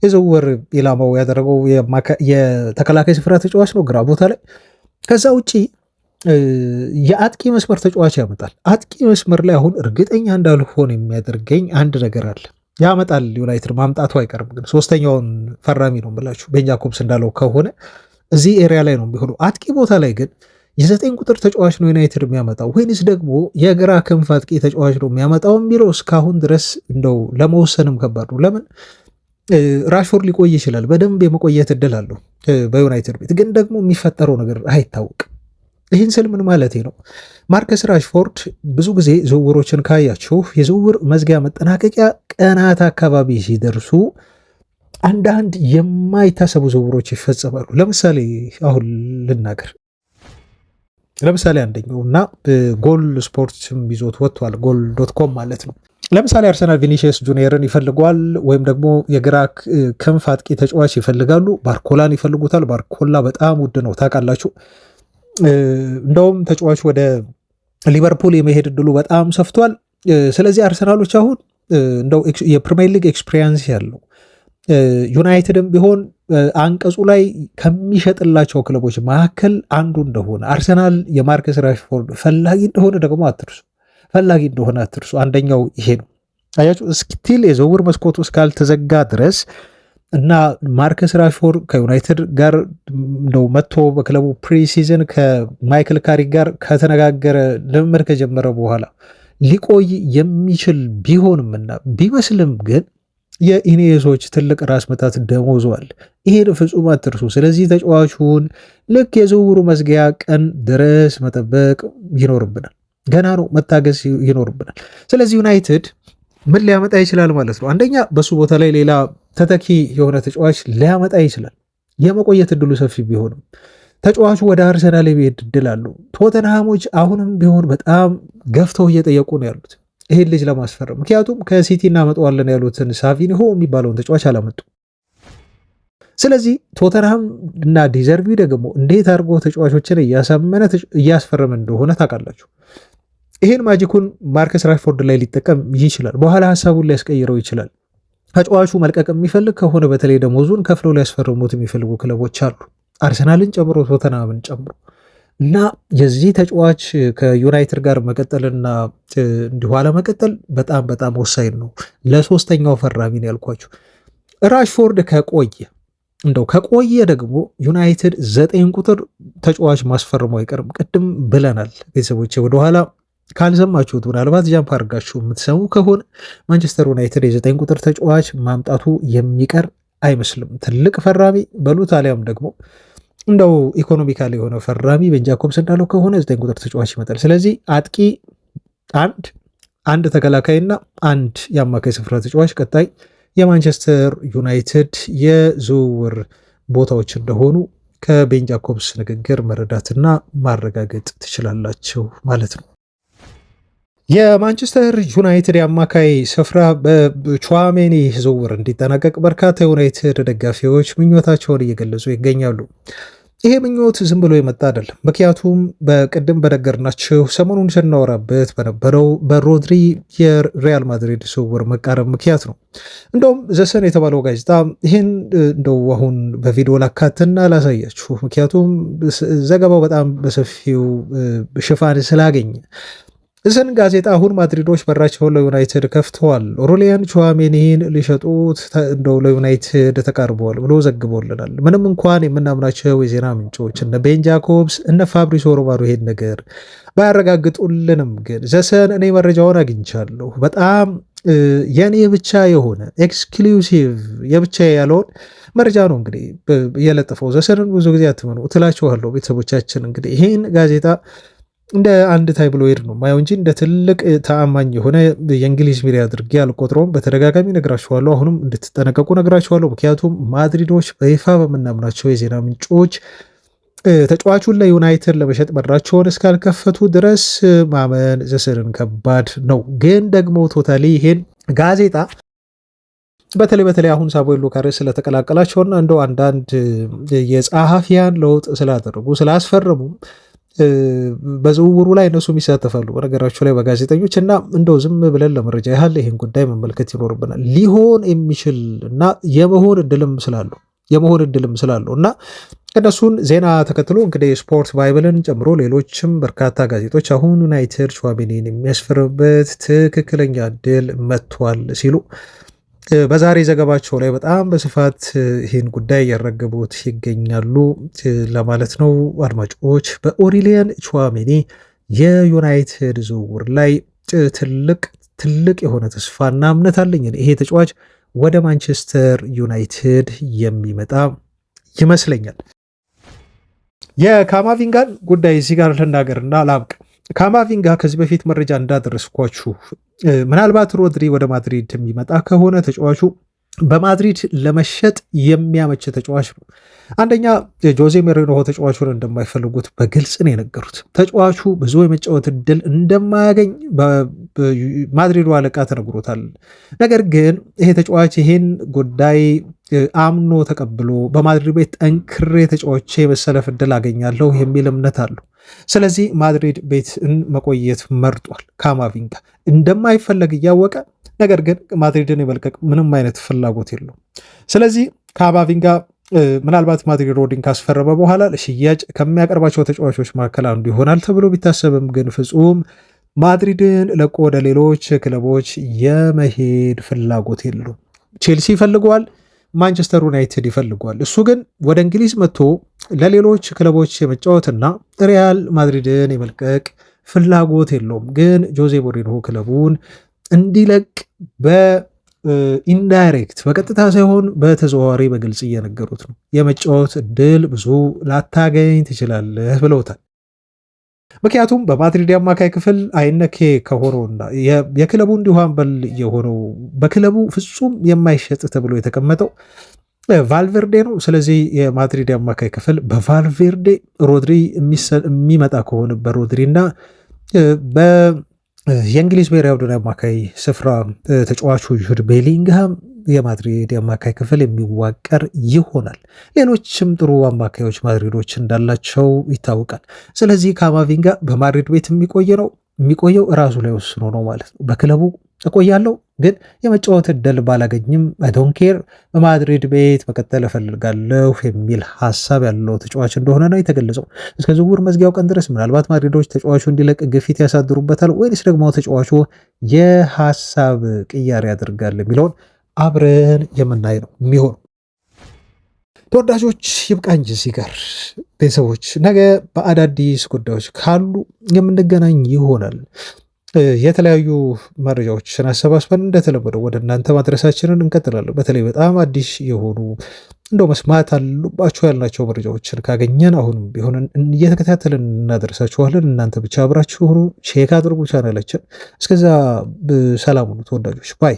የዝውውር ኢላማው ያደረገው የተከላካይ ስፍራ ተጫዋች ነው ግራ ቦታ ላይ። ከዛ ውጪ የአጥቂ መስመር ተጫዋች ያመጣል። አጥቂ መስመር ላይ አሁን እርግጠኛ እንዳልሆን የሚያደርገኝ አንድ ነገር አለ። ያመጣል ዩናይትድ ማምጣቱ አይቀርም፣ ግን 3ኛውን ፈራሚ ነው ብላችሁ ቤን ጃኮብስ እንዳለው ከሆነ እዚህ ኤሪያ ላይ ነው የሚሆነው። አጥቂ ቦታ ላይ ግን የ9 ቁጥር ተጫዋች ነው ዩናይትድ የሚያመጣው ወይንስ ደግሞ የግራ ክንፍ አጥቂ ተጫዋች ነው የሚያመጣው የሚለው እስካሁን ድረስ እንደው ለመወሰንም ከባድ ነው። ለምን ራሽፎርድ ሊቆይ ይችላል፣ በደንብ የመቆየት እድል አለው በዩናይትድ ቤት፣ ግን ደግሞ የሚፈጠረው ነገር አይታወቅም። ይህን ስል ምን ማለት ነው? ማርከስ ራሽፎርድ ብዙ ጊዜ ዝውውሮችን ካያችሁ የዝውውር መዝጊያ መጠናቀቂያ ቀናት አካባቢ ሲደርሱ አንዳንድ የማይታሰቡ ዝውውሮች ይፈጸማሉ። ለምሳሌ አሁን ልናገር። ለምሳሌ አንደኛው እና ጎል ስፖርትም ይዞት ወጥቷል፣ ጎል.com ማለት ነው። ለምሳሌ አርሰናል ቪኒሲየስ ጁኒየርን ይፈልጓል፣ ወይም ደግሞ የግራ ክንፍ አጥቂ ተጫዋች ይፈልጋሉ። ባርኮላን ይፈልጉታል። ባርኮላ በጣም ውድ ነው ታውቃላችሁ። እንደውም ተጫዋቹ ወደ ሊቨርፑል የመሄድ እድሉ በጣም ሰፍቷል። ስለዚህ አርሰናሎች አሁን እንደው የፕሪሚየር ሊግ ኤክስፒሪየንስ ያለው ዩናይትድም ቢሆን አንቀጹ ላይ ከሚሸጥላቸው ክለቦች መካከል አንዱ እንደሆነ፣ አርሰናል የማርከስ ራሽፎርድ ፈላጊ እንደሆነ ደግሞ አትርሱ። ፈላጊ እንደሆነ አትርሱ። አንደኛው ይሄ ነው። አያችሁ ስቲል የዝውውር መስኮቱ እስካልተዘጋ ድረስ እና ማርከስ ራሽፎርድ ከዩናይትድ ጋር ነው መጥቶ በክለቡ ፕሪሲዝን ከማይክል ካሪክ ጋር ከተነጋገረ ልምምድ ከጀመረ በኋላ ሊቆይ የሚችል ቢሆንምና ቢመስልም ግን የኢኔሶች ትልቅ ራስ መታት ደሞዟል። ይሄን ፍጹም አትርሱ። ስለዚህ ተጫዋቹን ልክ የዝውውሩ መዝጊያ ቀን ድረስ መጠበቅ ይኖርብናል። ገና ነው፣ መታገስ ይኖርብናል። ስለዚህ ዩናይትድ ምን ሊያመጣ ይችላል ማለት ነው? አንደኛ በሱ ቦታ ላይ ሌላ ተተኪ የሆነ ተጫዋች ሊያመጣ ይችላል። የመቆየት እድሉ ሰፊ ቢሆንም ተጫዋቹ ወደ አርሰናል የመሄድ እድል አለው። ቶተንሃሞች አሁንም ቢሆን በጣም ገፍተው እየጠየቁ ነው ያሉት ይሄን ልጅ ለማስፈረም። ምክንያቱም ከሲቲ እናመጣዋለን ያሉትን ሳቪኒሆ የሚባለውን ተጫዋች አላመጡ። ስለዚህ ቶተንሃም እና ዲዘርቪ ደግሞ እንዴት አድርጎ ተጫዋቾችን እያሳመነ እያስፈረመ እንደሆነ ታውቃላችሁ። ይሄን ማጂኩን ማርከስ ራሽፎርድ ላይ ሊጠቀም ይችላል። በኋላ ሀሳቡን ሊያስቀይረው ይችላል። ተጫዋቹ መልቀቅ የሚፈልግ ከሆነ በተለይ ደሞዙን ከፍለው ሊያስፈርሙት የሚፈልጉ ክለቦች አሉ፣ አርሰናልን ጨምሮ ቶተንሃምን ጨምሮ እና የዚህ ተጫዋች ከዩናይትድ ጋር መቀጠልና እንዲሁ አለመቀጠል በጣም በጣም ወሳኝ ነው። ለሶስተኛው ፈራሚ ነው ያልኳችሁ። ራሽፎርድ ከቆየ ደግሞ ዩናይትድ 9 ቁጥር ተጫዋች ማስፈርሙ አይቀርም። ቅድም ብለናል ቤተሰቦች፣ ወደኋላ ካልሰማችሁት ምናልባት ጃምፕ አድርጋችሁ የምትሰሙ ከሆነ ማንቸስተር ዩናይትድ የ9 ቁጥር ተጫዋች ማምጣቱ የሚቀር አይመስልም። ትልቅ ፈራሚ በሉት አሊያም ደግሞ እንደው ኢኮኖሚካል የሆነ ፈራሚ ቤን ጃኮብስ እንዳለው ከሆነ 9 ቁጥር ተጫዋች ይመጣል። ስለዚህ አጥቂ አንድ ተከላካይና አንድ የአማካይ ስፍራ ተጫዋች ቀጣይ የማንቸስተር ዩናይትድ የዝውውር ቦታዎች እንደሆኑ ከቤን ጃኮብስ ንግግር መረዳትና ማረጋገጥ ትችላላችሁ ማለት ነው። የማንቸስተር ዩናይትድ የአማካይ ስፍራ በቹዋሜኒ ዝውውር እንዲጠናቀቅ በርካታ የዩናይትድ ደጋፊዎች ምኞታቸውን እየገለጹ ይገኛሉ። ይሄ ምኞት ዝም ብሎ የመጣ አይደለም። ምክንያቱም በቅድም በነገርናችሁ ሰሞኑን ስናወራበት በነበረው በሮድሪ የሪያል ማድሪድ ዝውውር መቃረብ ምክንያት ነው። እንደውም ዘሰን የተባለው ጋዜጣ ይህን እንደው አሁን በቪዲዮ ላካትና ላሳያችሁ፣ ምክንያቱም ዘገባው በጣም በሰፊው ሽፋን ስላገኘ እዘን ጋዜጣ አሁን ማድሪዶች በራቸውን ለዩናይትድ ከፍተዋል፣ ኦሬሊያን ቹዋሜኒን ሊሸጡት እንደው ለዩናይትድ ተቃርበዋል ብሎ ዘግቦልናል። ምንም እንኳን የምናምናቸው የዜና ምንጮች እነ ቤን ጃኮብስ እነ ፋብሪሶ ሮማኖ ይሄን ነገር ባያረጋግጡልንም ግን ዘሰን እኔ መረጃውን አግኝቻለሁ፣ በጣም የኔ ብቻ የሆነ ኤክስክሉሲቭ የብቻ ያለውን መረጃ ነው እንግዲህ የለጠፈው። ዘሰንን ብዙ ጊዜ አትመኑ ትላችኋለሁ ቤተሰቦቻችን። እንግዲህ ይህን ጋዜጣ እንደ አንድ ታይብሎይድ ነው ማየው እንጂ እንደ ትልቅ ተአማኝ የሆነ የእንግሊዝ ሚዲያ አድርጌ አልቆጥረውም። በተደጋጋሚ ነግራችኋለሁ፣ አሁንም እንድትጠነቀቁ ነግራችኋለሁ። ምክንያቱም ማድሪዶች በይፋ በምናምናቸው የዜና ምንጮች ተጫዋቹን ለዩናይትድ ለመሸጥ በራቸውን እስካልከፈቱ ድረስ ማመን ዘሰንን ከባድ ነው። ግን ደግሞ ቶታሊ ይሄን ጋዜጣ በተለይ አሁን ሳሙኤል ሉካሬስ ስለተቀላቀላቸውና እንደው አንዳንድ የጸሐፊያን ለውጥ ስላደረጉ ስላስፈረሙ በዝውውሩ ላይ እነሱ ይሳተፋሉ በነገራቸው ላይ በጋዜጠኞች እና እንደው ዝም ብለን ለመረጃ ያህል ይህን ጉዳይ መመልከት ይኖርብናል። ሊሆን የሚችል እና የመሆን እድልም ስላለው እና እነሱን ዜና ተከትሎ እንግዲህ ስፖርት ባይብልን ጨምሮ ሌሎችም በርካታ ጋዜጦች አሁን ዩናይትድ ቹዋሜኒን የሚያስፈርምበት ትክክለኛ እድል መጥቷል ሲሉ በዛሬ ዘገባቸው ላይ በጣም በስፋት ይህን ጉዳይ ያረገቡት ይገኛሉ ለማለት ነው። አድማጮች በኦሬሊያን ቹዋሜኒ የዩናይትድ ዝውውር ላይ ትልቅ የሆነ ተስፋና እምነት አለኝ። ይሄ ተጫዋች ወደ ማንቸስተር ዩናይትድ የሚመጣ ይመስለኛል። የካማቪንጋን ጉዳይ እዚህ ጋር ልናገርና ላብቅ። ካማቪንጋ ከዚህ በፊት መረጃ እንዳደረስኳችሁ ምናልባት ሮድሪ ወደ ማድሪድ የሚመጣ ከሆነ ተጫዋቹ በማድሪድ ለመሸጥ የሚያመች ተጫዋች ነው። አንደኛ ጆዜ ሞሪኖ ተጫዋቹን እንደማይፈልጉት በግልጽ ነው የነገሩት። ተጫዋቹ ብዙ የመጫወት እድል እንደማያገኝ በማድሪዱ አለቃ ተነግሮታል። ነገር ግን ይሄ ተጫዋች ይሄን ጉዳይ አምኖ ተቀብሎ በማድሪድ ቤት ጠንክሬ ተጫዋቼ የመሰለፍ እድል አገኛለሁ የሚል እምነት አለው። ስለዚህ ማድሪድ ቤትን መቆየት መርጧል። ካማቪንጋ እንደማይፈለግ እያወቀ ነገር ግን ማድሪድን የመልቀቅ ምንም አይነት ፍላጎት የለው። ስለዚህ ካማቪንጋ ምናልባት ማድሪድ ሮድሪን ካስፈረመ በኋላ ለሽያጭ ከሚያቀርባቸው ተጫዋቾች መካከል አንዱ ይሆናል ተብሎ ቢታሰብም ግን ፍጹም ማድሪድን ለቆ ወደ ሌሎች ክለቦች የመሄድ ፍላጎት የለውም። ቼልሲ ይፈልገዋል፣ ማንቸስተር ዩናይትድ ይፈልገዋል። እሱ ግን ወደ እንግሊዝ መጥቶ ለሌሎች ክለቦች የመጫወትና ሪያል ማድሪድን የመልቀቅ ፍላጎት የለውም። ግን ጆዜ ሞሪንሆ ክለቡን እንዲለቅ በኢንዳይሬክት በቀጥታ ሳይሆን በተዘዋዋሪ በግልጽ እየነገሩት ነው። የመጫወት እድል ብዙ ላታገኝ ትችላለህ ብለውታል። ምክንያቱም በማድሪድ አማካይ ክፍል አይነኬ ከሆነውና የክለቡ እንዲሁ አምበል የሆነው በክለቡ ፍጹም የማይሸጥ ተብሎ የተቀመጠው ቫልቬርዴ ነው። ስለዚህ የማድሪድ አማካይ ክፍል በቫልቬርዴ ሮድሪ የሚመጣ ከሆነ በሮድሪ እና የእንግሊዝ ብሔራዊ ቡድን አማካይ ስፍራ ተጫዋቹ ጁድ ቤሊንግሃም የማድሪድ የአማካይ ክፍል የሚዋቀር ይሆናል። ሌሎችም ጥሩ አማካዮች ማድሪዶች እንዳላቸው ይታወቃል። ስለዚህ ካማቪንጋ በማድሪድ ቤት የሚቆየው ራሱ ላይ ወስኖ ነው ማለት ነው። በክለቡ እቆያለሁ ግን የመጫወት እድል ባላገኝም ዶንኬር በማድሪድ ቤት መቀጠል እፈልጋለሁ የሚል ሀሳብ ያለው ተጫዋች እንደሆነ ነው የተገለጸው። እስከ ዝውውር መዝጊያው ቀን ድረስ ምናልባት ማድሪዶች ተጫዋቹ እንዲለቅ ግፊት ያሳድሩበታል ወይስ ደግሞ ተጫዋቹ የሀሳብ ቅያሬ ያደርጋል የሚለውን አብረን የምናይ ነው የሚሆኑ። ተወዳጆች ይብቃኝ እዚህ ጋር ቤተሰቦች፣ ነገ በአዳዲስ ጉዳዮች ካሉ የምንገናኝ ይሆናል። የተለያዩ መረጃዎችን አሰባስበን እንደተለመደው ወደ እናንተ ማድረሳችንን እንቀጥላለን። በተለይ በጣም አዲስ የሆኑ እንደው መስማት አሉባቸው ያልናቸው መረጃዎችን ካገኘን አሁንም ቢሆን እየተከታተልን እናደረሳችኋለን። እናንተ ብቻ አብራችሁ ቼክ አድርጉ ቻናላችን። እስከዛ ሰላም ሁኑ ተወዳጆች ባይ